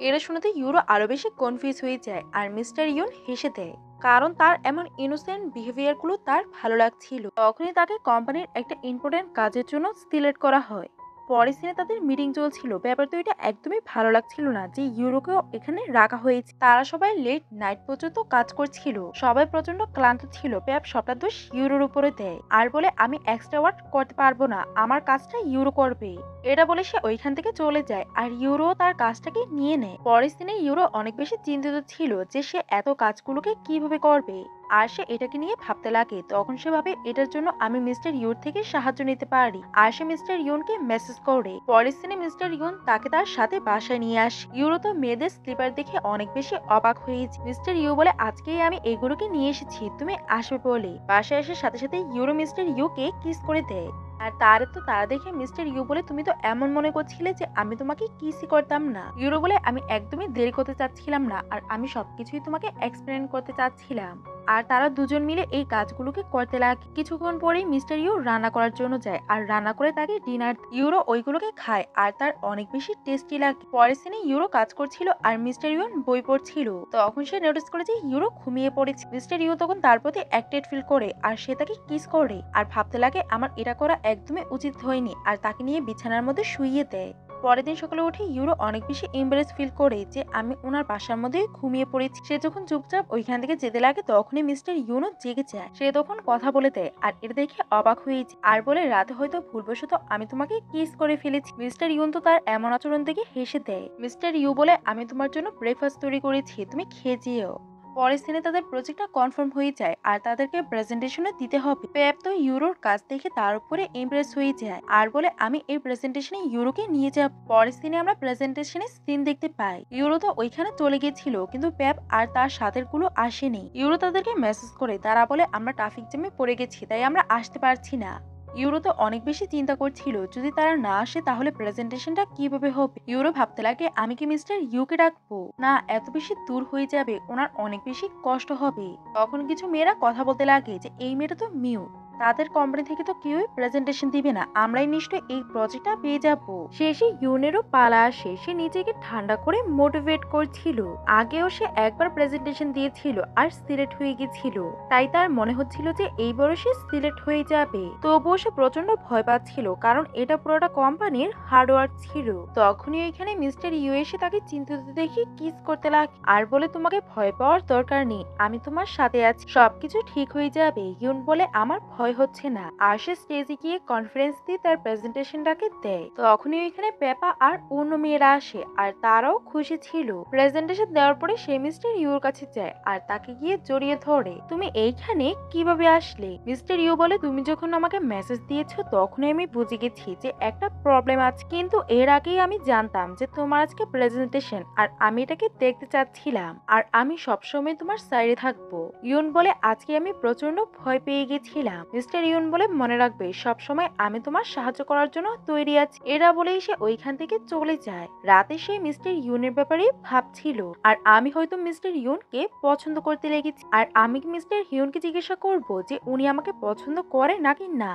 এটা শুনতে ইউরো আরো বেশি কনফিউজ হয়ে যায় আর মিস্টার ইউন হেসে দেয় কারণ তার এমন ইনোসেন্ট বিহেভিয়ার গুলো তার ভালো লাগছিল। তখনই তাকে কোম্পানির একটা ইম্পর্টেন্ট কাজের জন্য সিলেক্ট করা হয়। পরের সিনে তাদের মিটিং চলছিল। ব্যাপার তো এটা একদমই ভালো লাগছিল না যে ইউরোকেও এখানে রাখা হয়েছে। তারা সবাই লেট নাইট পর্যন্ত কাজ করছিল, সবাই প্রচন্ড ক্লান্ত ছিল। প্যাপ সবটা দোষ ইউরোর উপরে দেয় আর বলে আমি এক্সট্রা ওয়ার্ক করতে পারবো না, আমার কাজটা ইউরো করবে। এটা বলে সে ওইখান থেকে চলে যায় আর ইউরো তার কাজটাকে নিয়ে নেয়। পরের দিনে ইউরো অনেক বেশি চিন্তিত ছিল যে সে এত কাজগুলোকে কিভাবে করবে আর সে এটাকে নিয়ে ভাবতে লাগে। তখন সে ভাবে এটার জন্য আমি মিস্টার ইউর থেকে সাহায্য নিতে পারি আর সে মিস্টার ইউনকে মেসেজ করে। পরের দিনে মিস্টার ইউন তাকে তার সাথে বাসায় নিয়ে আসে। ইউরো তো মেয়েদের স্লিপার দেখে অনেক বেশি অবাক হয়েছে। মিস্টার ইউ বলে আজকেই আমি এগুলোকে নিয়ে এসেছি, তুমি আসবে বলে। বাসায় আসার সাথে সাথে ইউরো মিস্টার ইউকে কিস করে দেয় আর তারা দেখে মিস্টার ইউ বলে তুমি তো এমন মনে করছিলে যে আমি তোমাকে কিসই করতাম না। ইউরো বলে আমি একদমই দেরি করতে চাচ্ছিলাম না আর আমি সবকিছুই তোমাকে এক্সপ্লেন করতে চাচ্ছিলাম। আর তারা দুজন মিলে এই কাজগুলোকে করতে লাগে। কিছুক্ষণ পরেই মিস্টার ইউ রান্না করার জন্য যায় আর রান্না করে তাকে ডিনার। ইউরো ওইগুলোকে খায় আর তার অনেক বেশি টেস্টি লাগে। পরের সিনে ইউরো কাজ করছিল আর মিস্টার ইউ বই পড়ছিল। তখন সে নোটিস করে যে ইউরো ঘুমিয়ে পড়েছে। মিস্টার ইউ তখন তার প্রতি অ্যাক্টেড ফিল করে আর সে তাকে কিস করে আর ভাবতে লাগে আমার এটা করা একদমই উচিত হয়নি আর তাকে নিয়ে বিছানার মধ্যে শুইয়ে দেয়। পরের দিন সকালে উঠে ইউরো অনেক বেশি এম্বারেস ফিল করে যে আমি ওনার বাসার মধ্যে ঘুমিয়ে পড়েছি। সে যখন চুপচাপ ওইখান থেকে যেতে লাগে তখনই মিস্টার ইউনো জেগে যায়। সে তখন কথা বলে দেয় আর এটা দেখে অবাক হয়েছে আর বলে রাতে হয়তো ভুলবশত আমি তোমাকে কিস করে ফেলেছি। মিস্টার ইউন তো তার এমন আচরণ দেখে হেসে দেয়। মিস্টার ইউ বলে আমি তোমার জন্য ব্রেকফাস্ট তৈরি করেছি, তুমি খেয়ে যেও। পরের দিনে তাদের প্রজেক্টটা কনফার্ম হয়ে যায় আর তাদেরকে প্রেজেন্টেশনে দিতে হবে। পেপ তো ইউরোর কাজ দেখে তার উপরে ইমপ্রেস হয়ে যায় আর বলে আমি এই প্রেজেন্টেশনে ইউরোকে নিয়ে যাব। পরের দিনে আমরা প্রেজেন্টেশনে সিন দেখতে পাই। ইউরো তো ওইখানে চলে গিয়েছিল কিন্তু পেপ আর তার সাথের গুলো আসেনি। ইউরো তাদেরকে মেসেজ করে, তারা বলে আমরা ট্রাফিক জ্যামে পড়ে গেছি তাই আমরা আসতে পারছি না। ইউরো তো অনেক বেশি চিন্তা করছিল যদি তারা না আসে তাহলে প্রেজেন্টেশনটা কিভাবে হবে। ইউরো ভাবতে লাগে আমি কি মিস্টার ইউকে ডাকবো না, এত বেশি দূর হয়ে যাবে, ওনার অনেক বেশি কষ্ট হবে। তখন কিছু মেয়েরা কথা বলতে লাগে যে এই মেয়েটা তো মিউ, তাদের কোম্পানি থেকে তো কেউই প্রেজেন্টেশন দিবে না, আমরাই নিশ্চয়ই এই প্রজেক্টটা পেয়ে যাব। শেষে ইউনেরও পালা আসে। সে নিজেকে ঠান্ডা করে মোটিভেট করছিল। আগেও সে একবার প্রেজেন্টেশন দিয়েছিল আর সিলেক্ট হয়ে গেছিল, তাই তার মনে হচ্ছিল যে এইবারও সে সিলেক্ট হয়ে যাবে। তবুও সে প্রচন্ড ভয় পাচ্ছিল, কারণ এটা পুরোটা কোম্পানির হার্ডওয়ার্ক ছিল। তখনই ওইখানে মিস্টার ইউ এসে তাকে চিন্তিত দেখে কিস করতে লাগে আর বলে, তোমাকে ভয় পাওয়ার দরকার নেই, আমি তোমার সাথে আছি, সবকিছু ঠিক হয়ে যাবে। ইউন বলে, আমার ভয় হচ্ছে না। আর সে স্টেজে গিয়ে কনফারেন্স দিয়ে তার প্রেজেন্টেশনটাকে দেয়। তখনই ওইখানে পেপা আর অন্য মেয়েরা আসে আর তারাও খুশি ছিল। প্রেজেন্টেশন দেওয়ার পরে সে মিস্টার ইউর কাছে যায় আর তাকে গিয়ে জড়িয়ে ধরে। তুমি এইখানে কিভাবে আসলে? মিস্টার ইউ বলে, তুমি যখন আমাকে মেসেজ দিয়েছো তখনই আমি বুঝে গেছি যে একটা প্রবলেম আছে, কিন্তু এর আগেই আমি জানতাম যে তোমার আজকে প্রেজেন্টেশন আর আমি এটাকে দেখতে চাচ্ছিলাম, আর আমি সবসময় তোমার সাইডে থাকবো। ইউন বলে, আজকে আমি প্রচন্ড ভয় পেয়ে গেছিলাম। মিস্টার ইউন বলে, মনে রাখবে সবসময় আমি তোমার সাহায্য করার জন্য তৈরি আছি। এরা বলেই সে ওইখান থেকে চলে যায়। রাতে সে মিস্টার ইউনের ব্যাপারে ভাবছিল, আর আমি হয়তো মিস্টার ইউনকে পছন্দ করতে লেগেছি, আর আমি কি মিস্টার ইউনকে জিজ্ঞাসা করবো যে উনি আমাকে পছন্দ করে নাকি না।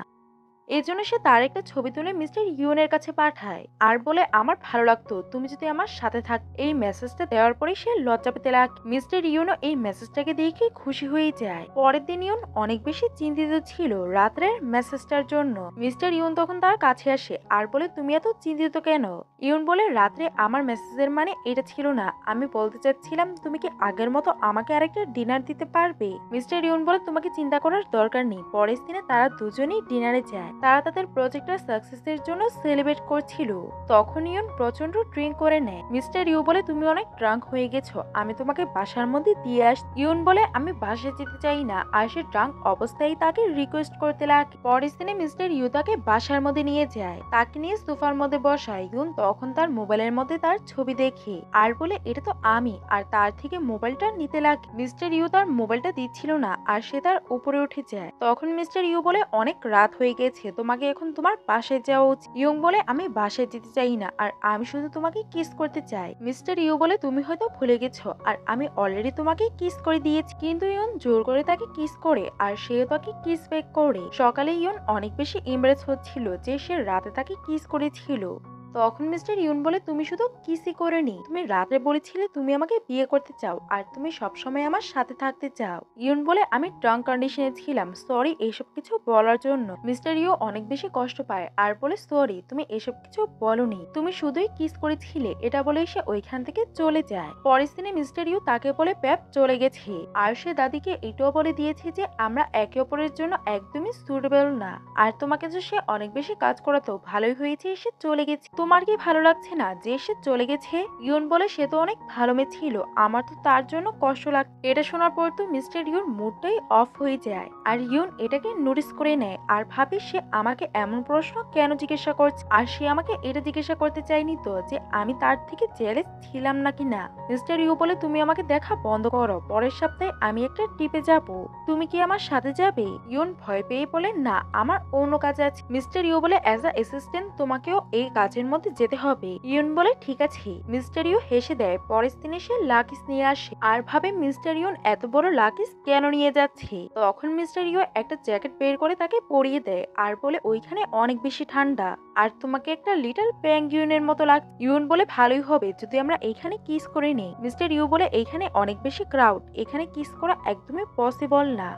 এজন্য সে তার একটা ছবি তুলে মিস্টার ইউনের কাছে পাঠায় আর বলে, আমার ভালো লাগতো তুমি যদি আমার সাথে থাক। এই মেসেজটা দেওয়ার পরে সে লজ্জা পেতে লাগে। মিস্টার ইউনও এই মেসেজটাকে দেখে খুশি হয়ে যায়। পরের দিন ইউন অনেক বেশি চিন্তিত ছিল রাত্রের মেসেজটার জন্য। মিস্টার ইউন তখন তার কাছে আসে আর বলে, তুমি এত চিন্তিত কেন? ইউন বলে, রাত্রে আমার মেসেজের মানে এটা ছিল না, আমি বলতে চাচ্ছিলাম তুমি কি আগের মতো আমাকে আরেকটা ডিনার দিতে পারবে? মিস্টার ইউন বলে, তোমাকে চিন্তা করার দরকার নেই। পরের দিনে তারা দুজনেই ডিনারে যায়। তারা তাদের প্রজেক্টের সাকসেসের জন্য সেলিব্রেট করছিল। তখন ইউন প্রচন্ড ড্রিঙ্ক করে নেয়। মিস্টার ইউ বলে, তুমি অনেক ড্রাঙ্ক হয়ে গেছো, আমি তোমাকে বাসার মধ্যে দিয়ে আস। ইউন বলে, আমি বাসায় যেতে চাই না, আর সে ড্রাঙ্ক অবস্থায় তাকে রিকোয়েস্ট করতে লাগে। পরের দিনে মিস্টার ইউ তাকে বাসার মধ্যে নিয়ে যায়, তাকে নিয়ে সোফার মধ্যে বসায়। ইউন তখন তার মোবাইলের মধ্যে তার ছবি দেখে আর বলে, এটা তো আমি, আর তার থেকে মোবাইলটা নিতে লাগে। মিস্টার ইউ তার মোবাইলটা দিচ্ছিল না আর সে তার উপরে উঠে যায়। তখন মিস্টার ইউ বলে, অনেক রাত হয়ে গেছে, তোমাকে এখন তোমার বাসায় যাওয়া উচিত। ইয়ং বলে, আমি বাসায় যেতে চাই না, আর আমি শুধু তোমাকে কিস করতে চাই। মিস্টার ইউ বলে, তুমি হয়তো ভুলে গেছো, আর আমি অলরেডি তোমাকে কিস করে দিয়েছি। কিন্তু ইয়ন জোর করে তাকে কিস করে আর সেও তাকে কিস ব্যাক করে। সকালে ইয়ন অনেক বেশি ইমপ্রেস হচ্ছিল যে সে রাতে তাকে কিস করেছিল। তখন মিস্টার ইউন বলে, তুমি শুধু কিসই করেনি, তুমি রাতে বলেছিলে তুমি আমাকে বিয়ে করতে চাও আর তুমি সবসময় আমার সাথে থাকতে চাও। ইউন বলে, আমি ড্রাঙ্ক কন্ডিশনে ছিলাম, সরি এসব কিছু বলার জন্য। মিস্টার ইউ অনেক বেশি কষ্ট পায় আর বলে, সরি তুমি এসব কিছু বলনি, তুমি শুধুই কিস করেছিলে। এটা বলে সে ওইখান থেকে চলে যায়। পরের দিনে মিস্টার ইউ তাকে বলে পেপ চলে গেছে, আর সে দাদিকে এটাও বলে দিয়েছে যে আমরা একে অপরের জন্য একদমই সুটেবল না, আর তোমাকে যে সে অনেক বেশি কাজ করাতো, ভালোই হয়েছে সে চলে গেছে। তোমার কি ভালো লাগছে না যে সে চলে গেছে? ইউন বলে, সে তো অনেক ভালো মেয়ে ছিল, আমার তো তার জন্য কষ্ট লাগ। এটা শোনার পর তো মিস্টার ইউর মুডটাই অফ হয়ে যায়, আর ইউন এটাকে নোটিস করে নেয় আর ভাবে সে আমাকে এমন প্রশ্ন কেন জিজ্ঞাসা করছে, আর সে আমাকে এটা জিজ্ঞাসা করতে চাইনি তো যে আমি তার থেকে জেলেস ছিলাম নাকি না। মিস্টার ইউ বলে, তুমি আমাকে দেখা বন্ধ করো, পরের সপ্তাহে আমি একটা ট্রিপে যাব, তুমি কি আমার সাথে যাবে? ইউন ভয় পেয়ে বলে, না আমার অন্য কাজ আছে। মিস্টার ইউ বলে, অ্যাজ আ অ্যাসিস্ট্যান্ট তোমাকেও এই কাজের মধ্যে যেতে হবে। ইউন বলে, ঠিক আছে। মিস্টার ইউ হেসে দেয়। পরের দিনে সে লাকিস নিয়ে আসে আর ভাবে মিস্টার ইউন এত বড় লাকিস কেন নিয়ে যাচ্ছে। তখন মিস্টার ইউ একটা জ্যাকেট বের করে তাকে পরিয়ে দেয় আর বলে, ওইখানে অনেক বেশি ঠান্ডা আর তোমাকে একটা লিটল পেঙ্গুইনের মতো লাগ। ইউন বলে, ভালোই হবে যদি আমরা এইখানে কিস করে নেই। মিস্টার ইউ বলে, এইখানে অনেক বেশি ক্রাউড, এখানে কিস করা একদমই পসিবল না।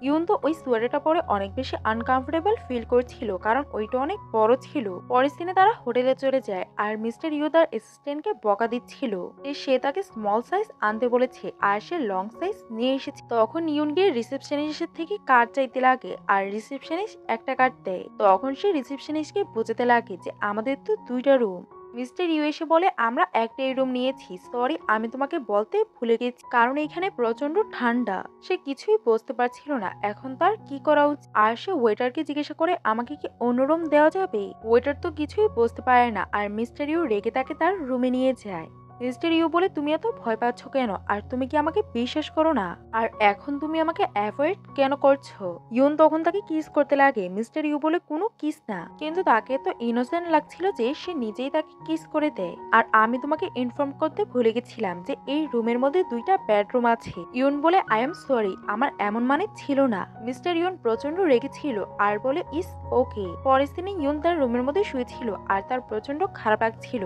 ইউন তো ওই সোয়েটারটা পরে অনেক বেশি আনকমফোর্টেবল ফিল করছিল, কারণ ওইটা অনেক বড় ছিল। পরের দিনে তারা হোটেলে চলে যায় আর মিস্টার ইউ তার অ্যাসিস্ট্যান্টকে বকা দিচ্ছিল যে সে তাকে স্মল সাইজ আনতে বলেছে আর সে লং সাইজ নিয়ে এসেছে। তখন ইউন গিয়ে রিসেপশনিস্টের থেকে কার্ড চাইতে লাগে আর রিসেপশনিস্ট একটা কার্ড দেয়। তখন সে রিসেপশনিস্টকে বোঝাতে লাগে যে আমাদের তো দুইটা রুম। মিস্টার ইউ এসে বলে, আমরা একটাই রুম নিয়েছি, সরি আমি তোমাকে বলতে ভুলে গেছি, কারণ এখানে প্রচন্ড ঠান্ডা। সে কিছুই বুঝতে পারছিল না এখন তার কি করা উচিত, আর সে ওয়েটারকে জিজ্ঞাসা করে আমাকে কি অন্য রুম দেওয়া যাবে। ওয়েটার তো কিছুই বুঝতে পারে না আর মিস্টার ইউ রেগে তাকে তার রুমে নিয়ে যায়। মিস্টার ইউ বলে, তুমি এত ভয় পাচ্ছ কেন? আর তুমি কি আমাকে বিশ্বাস করো না? আর এখন তুমি আমাকে অ্যাভয়েড কেন করছো? ইউন তখন তাকে কিস করতে লাগে। মিস্টার ইউ বলে, কোনো কিস না, কিন্তু তাকে তো ইনোসেন্ট লাগছিল যে সে নিজেই তাকে কিস করে দেয়। আর আমি তোমাকে ইনফর্ম করতে ভুলে গেছিলাম যে এই রুমের মধ্যে 2টা বেডরুম আছে। ইউন বলে, আই এম সরি, আমার এমন মানে ছিল না। মিস্টার ইউন প্রচন্ড রেগেছিল আর বলে, ইস ওকে। পরের দিনে ইউন তার রুমের মধ্যে শুয়েছিল আর তার প্রচন্ড খারাপ লাগছিল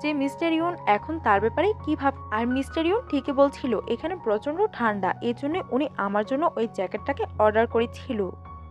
যে মিস্টার ইউন এখন তার ব্যাপারে কি ভাব। আর মিস্টার ইউন ঠিকই বলছিল, এখানে প্রচন্ড ঠান্ডা, এর জন্য উনি আমার জন্য ওই জ্যাকেটটাকে অর্ডার করেছিল।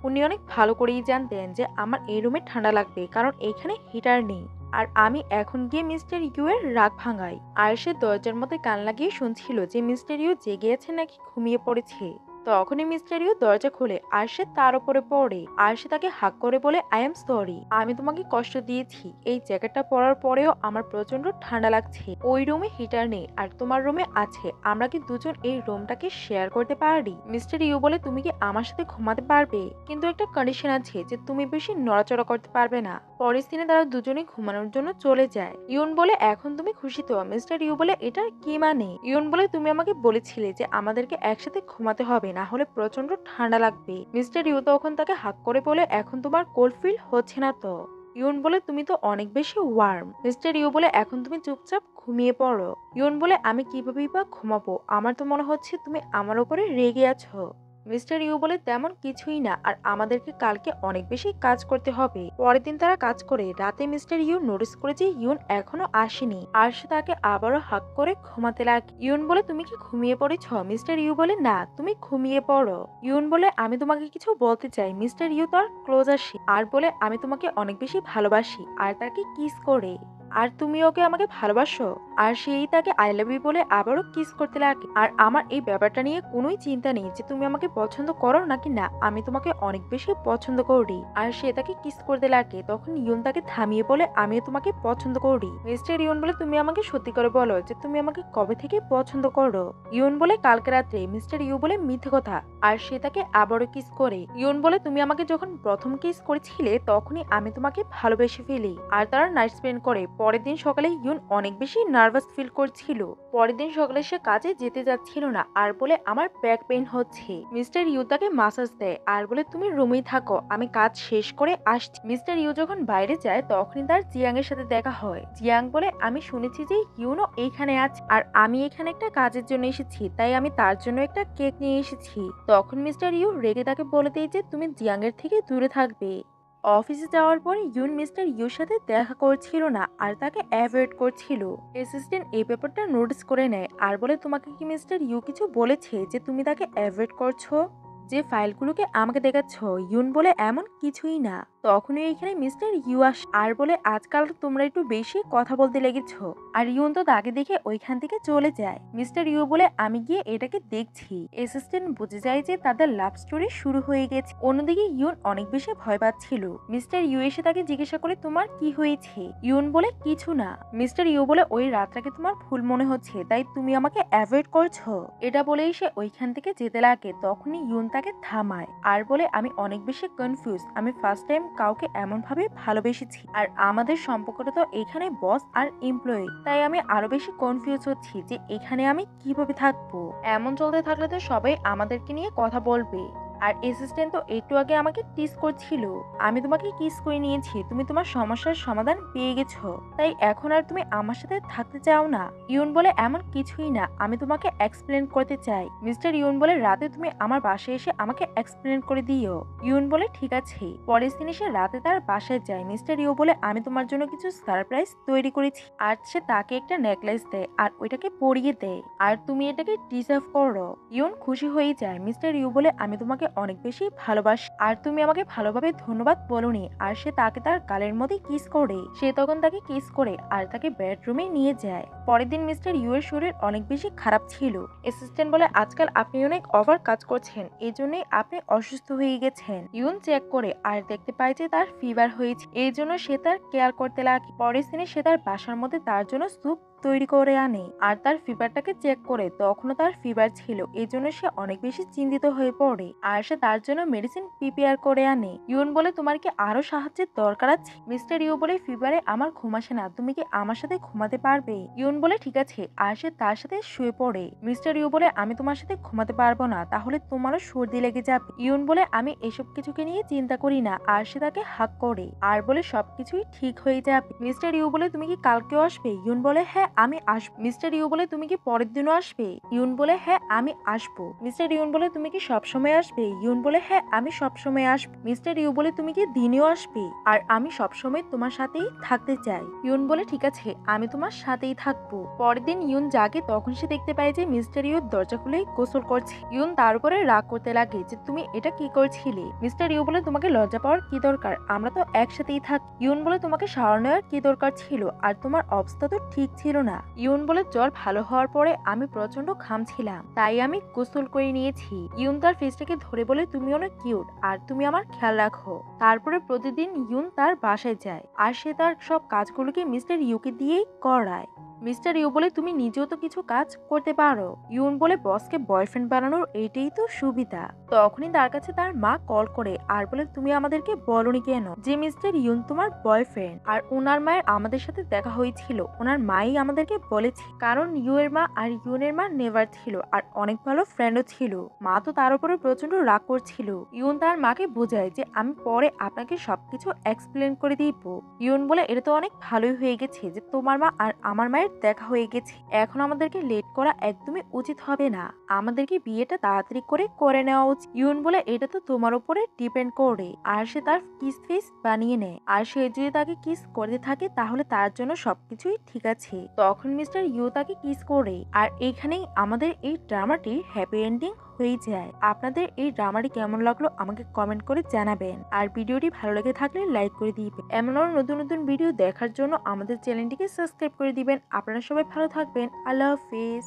উনি অনেক ভালো করেই জানতেন যে আমার এই রুমে ঠান্ডা লাগবে, কারণ এখানে হিটার নেই। আর আমি এখন গিয়ে মিস্টার ইউ এর রাগ ভাঙাই। আর সে দরজার মধ্যে কান লাগিয়ে শুনছিল যে মিস্টার ইউ জেগে আছে নাকি ঘুমিয়ে পড়েছে। তখনই মিস্টার ইউ দরজা খোলে আর সে তার উপরে পড়ে। আর সে তাকে হাক করে বলে, আই এম সরি, আমি তোমাকে কষ্ট দিয়েছি। এই জ্যাকেটটা পরার পরেও আমার প্রচন্ড ঠান্ডা লাগছে। ওই রুমে হিটার নেই আর তোমার রুমে আছে, আমরা কি দুজন এই রুমটাকে শেয়ার করতে পারি? মিস্টার ইউ বলে, তুমি কি আমার সাথে ঘুমাতে পারবে, কিন্তু একটা কন্ডিশন আছে যে তুমি বেশি নড়াচড়া করতে পারবে না। পরের দিনে তারা দুজনেই ঘুমানোর জন্য চলে যায়। ইউন বলে, এখন তুমি খুশি তো? মিস্টার ইউ বলে, এটার কি মানে? ইউন বলে, তুমি আমাকে বলেছিলে যে আমাদেরকে একসাথে ঘুমাতে হবে, না হলে প্রচন্ড ঠান্ডা লাগবে। মিস্টার ইউ তখন তাকে হাক করে বলে, এখন তোমার কোল্ড ফিল হচ্ছে না তো? ইউন বলে, তুমি তো অনেক বেশি ওয়ার্ম। মিস্টার ইউ বলে, এখন তুমি চুপচাপ ঘুমিয়ে পড়ো। ইউন বলে, আমি কিভাবেই বা ঘুমাবো? আমার তো মনে হচ্ছে তুমি আমার উপরে রেগে আছো। মিস্টার ইউ বলে, তেমন কিছুই না, আর আমাদেরকে কালকে অনেক বেশি কাজ করতে হবে। পরের দিন তারা কাজ করে রাতে মিস্টার ইউ নোটিস করে যে ইউন এখনো আসেনি আর সে তাকে আবারও হাক করে ঘুমাতে লাগে। ইউন বলে, তুমি কি ঘুমিয়ে পড়েছ? মিস্টার ইউ বলে, না, তুমি ঘুমিয়ে পড়ো। ইউন বলে, আমি তোমাকে কিছু বলতে চাই। মিস্টার ইউ তার ক্লোজ আসে আর বলে, আমি তোমাকে অনেক বেশি ভালোবাসি, আর তাকে কিস করে। আর তুমি ওকে আমাকে ভালোবাসো? আর সেই তাকে আই লাভ ইউ বলে আবারও কিস করতে লাগে। আর আমার এই ব্যাপারটা নিয়ে কোনোই চিন্তা নেই যে তুমি আমাকে পছন্দ করো নাকি না, আমি তোমাকে অনেক বেশি পছন্দ করি। আর সে তাকে কিস করতে লাগে। তখন ইউন তাকে থামিয়ে বলে, আমিও তোমাকে পছন্দ করি। মিস্টার ইউন বলে, তুমি আমাকে সত্যি করে বলো যে তুমি আমাকে কবে থেকে পছন্দ করো? ইউন বলে, কালকে রাত্রে। মিস্টার ইউ বলে, মিথ্যে কথা। আর সে তাকে আবারও কিস করে। ইউন বলে, তুমি আমাকে যখন প্রথম কিস করেছিলে তখনই আমি তোমাকে ভালোবেসে ফেলি। আর তারা নাইট স্পেন্ড করে। পরের দিন সকালে ইউন অনেক বেশি নার্ভাস ফিল করছিল। পরের দিন সকালে সে কাজে যেতে যাচ্ছিল না আর বলে, আমার ব্যাক পেইন হচ্ছে। মিস্টার ইউ তাকে মাসাজ দেয় আর বলে, তুমি রুমেই থাকো, আমি কাজ শেষ করে আসছি। মিস্টার ইউ যখন বাইরে যায় তখনই তার জিয়াং এর সাথে দেখা হয়। জিয়াং বলে, আমি শুনেছি যে ইউনো এইখানে আছে আর আমি এখানে একটা কাজের জন্য এসেছি, তাই আমি তার জন্য একটা কেক নিয়ে এসেছি। তখন মিস্টার ইউ রেগে তাকে বলে দেয় যে তুমি জিয়াং এর থেকে দূরে থাকবে। অফিসে যাওয়ার পরে ইউন মিস্টার ইউর সাথে দেখা করছিল না আর তাকে অ্যাভয়েড করছিল। অ্যাসিস্ট্যান্ট এই ব্যাপারটা নোটিস করে নেয় আর বলে, তোমাকে কি মিস্টার ইউ কিছু বলেছে যে তুমি তাকে অ্যাভয়েড করছো? যে ফাইলগুলোকে আমাকে দেখাচ্ছ? ইউন বলে, এমন কিছুই না। তখনই এখানে মিস্টার ইউ আস আর বলে, আজকাল তোমরা একটু বেশি কথা বলতে লেগেছো। আর ইউন তো তাকে দেখে ওইখান থেকে চলে যায়। মিস্টার ইউ বলে, আমি গিয়ে এটাকে দেখছি। অ্যাসিস্ট্যান্ট বুঝে যায় যে তাদের লাভ স্টোরি শুরু হয়ে গেছে। অন্যদিকে ইউন অনেক বেশি ভয় পাচ্ছিল। মিস্টার ইউ এসে তাকে জিজ্ঞাসা করে, তোমার কি হয়েছে? ইউন বলে, কিছু না। মিস্টার ইউ বলে, ওই রাতটাকে তোমার ভুল মনে হচ্ছে, তাই তুমি আমাকে অ্যাভয়েড করছো। এটা বলেই সে ওইখান থেকে যেতে লাগে। তখনই ইউন তাকে থামায় আর বলে, আমি অনেক বেশি কনফিউজ। আমি ফার্স্ট টাইম কাউকে এমন ভাবে ভালোবেসেছি, আর আমাদের সম্পর্কটা তো এখানে বস আর এমপ্লয়ি, তাই আমি আরো বেশি কনফিউজ হচ্ছি যে এখানে আমি কিভাবে থাকবো। এমন চলতে থাকলে তো সবাই আমাদেরকে নিয়ে কথা বলবে। আর অ্যাসিস্ট্যান্ট তো একটু আগে আমাকে টিস করছিল। আমি তোমাকে কিস করে নিয়েছি, তুমি তোমার সমস্যার সমাধান পেয়ে গেছো, তাই এখন আর তুমি আমার সাথে থাকতে চাও না। ইউন বলে, এমন কিছুই না, আমি তোমাকে এক্সপ্লেন করতে চাই। মিস্টার ইউন বলে, রাতে তুমি আমার বাসায় এসে আমাকে এক্সপ্লেন করে দিও। ইউন বলে, ঠিক আছে। পরের দিন সে রাতে তার বাসায় যায়। মিস্টার ইউ বলে, আমি তোমার জন্য কিছু সারপ্রাইজ তৈরি করেছি। আর সে তাকে একটা নেকলেস দেয় আর ওইটাকে পরিয়ে দেয়, আর তুমি এটাকে ডিজার্ভ করো। ইউন খুশি হয়ে যায়। মিস্টার ইউ বলে, আমি তোমাকে অনেক বেশি ভালোবাসি, আর তুমি আমাকে ভালোভাবে ধন্যবাদ বলোনি। আর সে তাকে তার গালের মধ্যে কিস করে। সে তখন তাকে কিস করে আর তাকে বেডরুমে নিয়ে যায়। পরের দিন মিস্টার ইউ এর শরীর অনেক বেশি খারাপ ছিল। অ্যাসিস্ট্যান্ট বলে, আজকাল আপনি অনেক ওভার কাজ করছেন, এই জন্যই আপনি অসুস্থ হয়ে গেছেন। ইউন চেক করে আর দেখতে পায় যে তার ফিভার হয়েছে, এই জন্য সে তার কেয়ার করতে লাগে। পরের দিনে সে তার বাসার মধ্যে তার জন্য স্যুপ তৈরি করে আনে আর তার ফিভারটাকে চেক করে তখনও তার ফিভার ছিল, এই জন্য সে অনেক বেশি চিন্তিত হয়ে পড়ে আর সে তার জন্য মেডিসিন প্রিপেয়ার করে আনে। ইউন বলে তোমার কি আরো সাহায্যের দরকার আছে? মিস্টার ইউ বলে ফিভারে আমার ঘুম আসে না, তুমি কি আমার সাথে ঘুমাতে পারবে? ইউন বলে ঠিক আছে আর সে তার সাথে শুয়ে পড়ে। মিস্টার ইউ বলে আমি তোমার সাথে ঘুমাতে পারবো না, তাহলে তোমারও সর্দি লেগে যাবে। ইউন বলে আমি এসব কিছুকে নিয়ে চিন্তা করি না আর সে তাকে হাক করে আর বলে সবকিছুই ঠিক হয়ে যাবে। মিস্টার ইউ বলে তুমি কি কালকেও আসবে? ইউন বলে হ্যাঁ আমি আসবো। মিস্টার ইউ বলে তুমি কি পরের দিনও আসবে? ইউন বলে হ্যাঁ আমি আসবো। মিস্টার ইউন বলে তুমি কি সবসময় আসবে? ইউন বলে হ্যাঁ আমি সবসময় আসবো। মিস্টার ইউ বলে তুমি কি দিনেও আসবে? আর আমি সবসময় তোমার সাথেই থাকতে চাই। ইউন বলে ঠিক আছে আমি তোমার সাথেই থাকবো। পরের দিন ইউন জাগে, তখন সে দেখতে পায় যে মিস্টার ইউ দরজা খুলে গোসল করছে। ইউন তার উপরে রাগ করতে লাগে যে তুমি এটা কি করছিলে? মিস্টার ইউ বলে তোমাকে লজ্জা পাওয়ার কি দরকার, আমরা তো একসাথেই থাকি। ইউন বলে তোমাকে শাওয়ার নেওয়ার কি দরকার ছিল, আর তোমার অবস্থা তো ঠিক ছিল না। ইউন বলে জ্বর ভালো হওয়ার পরে আমি প্রচন্ড ঘামছিলাম, তাই আমি গোসল করে নিয়েছি। ইউন তার ফেসটাকে ধরে বলে তুমি অনেক কিউট আর তুমি আমার খেয়াল রাখো। তারপরে প্রতিদিন ইউন তার বাসায় যায় আর সে তার সব কাজগুলোকে মিস্টার ইউকে দিয়েই করায়। মিস্টার ইউ বলে তুমি নিজেও তো কিছু কাজ করতে পারো। ইউন বলে বসকে বয়ফ্রেন্ড বানানোর এইটাই তো সুবিধা। তখনই তার কাছে তার মা কল করে আর বলে তুমি আমাদেরকে বলনি কেন যে মিস্টার ইউন তোমার বয়ফ্রেন্ড? আর ওনার মায়ের আমাদের সাথে দেখা হয়েছিল, ওনার মাই আমাদেরকে বলেছে, কারণ ইউ এর মা আর ইউনের মা নেভার ছিল আর অনেক ভালো ফ্রেন্ডও ছিল। মা তো তার উপরে প্রচন্ড রাগ করছিল। ইউন তার মাকে বোঝায় যে আমি পরে আপনাকে সবকিছু এক্সপ্লেন করে দিব। ইউন বলে এটা তো অনেক ভালোই হয়ে গেছে যে তোমার মা আর আমার মায়ের দেখা হয়ে গেছে, এখন আমাদেরকে লেট করা একদমই উচিত হবে না, আমাদেরকে বিয়েটা তাড়াতাড়ি করে নেওয়া উচিত। ইউন বলে এটা তো তোমার উপরে ডিপেন্ড করে। আর সে তার কিস ফেস বানিয়ে নেয় আর সে যদি তাকে কিস করতে থাকে তাহলে তার জন্য সবকিছুই ঠিক আছে। তখন মিস্টার ইউ তাকে কিস করে আর এইখানেই আমাদের এই ড্রামাটির হ্যাপি এন্ডিং হয়ে যায়। আপনাদের এই ড্রামাটি কেমন লাগলো আমাকে কমেন্ট করে জানাবেন আর ভিডিওটি ভালো লেগে থাকলে লাইক করে দিবেন। এমন আরো নতুন নতুন ভিডিও দেখার জন্য আমাদের চ্যানেলটিকে সাবস্ক্রাইব করে দিবেন। আপনারা সবাই ভালো থাকবেন। আল্লাহ হাফেজ।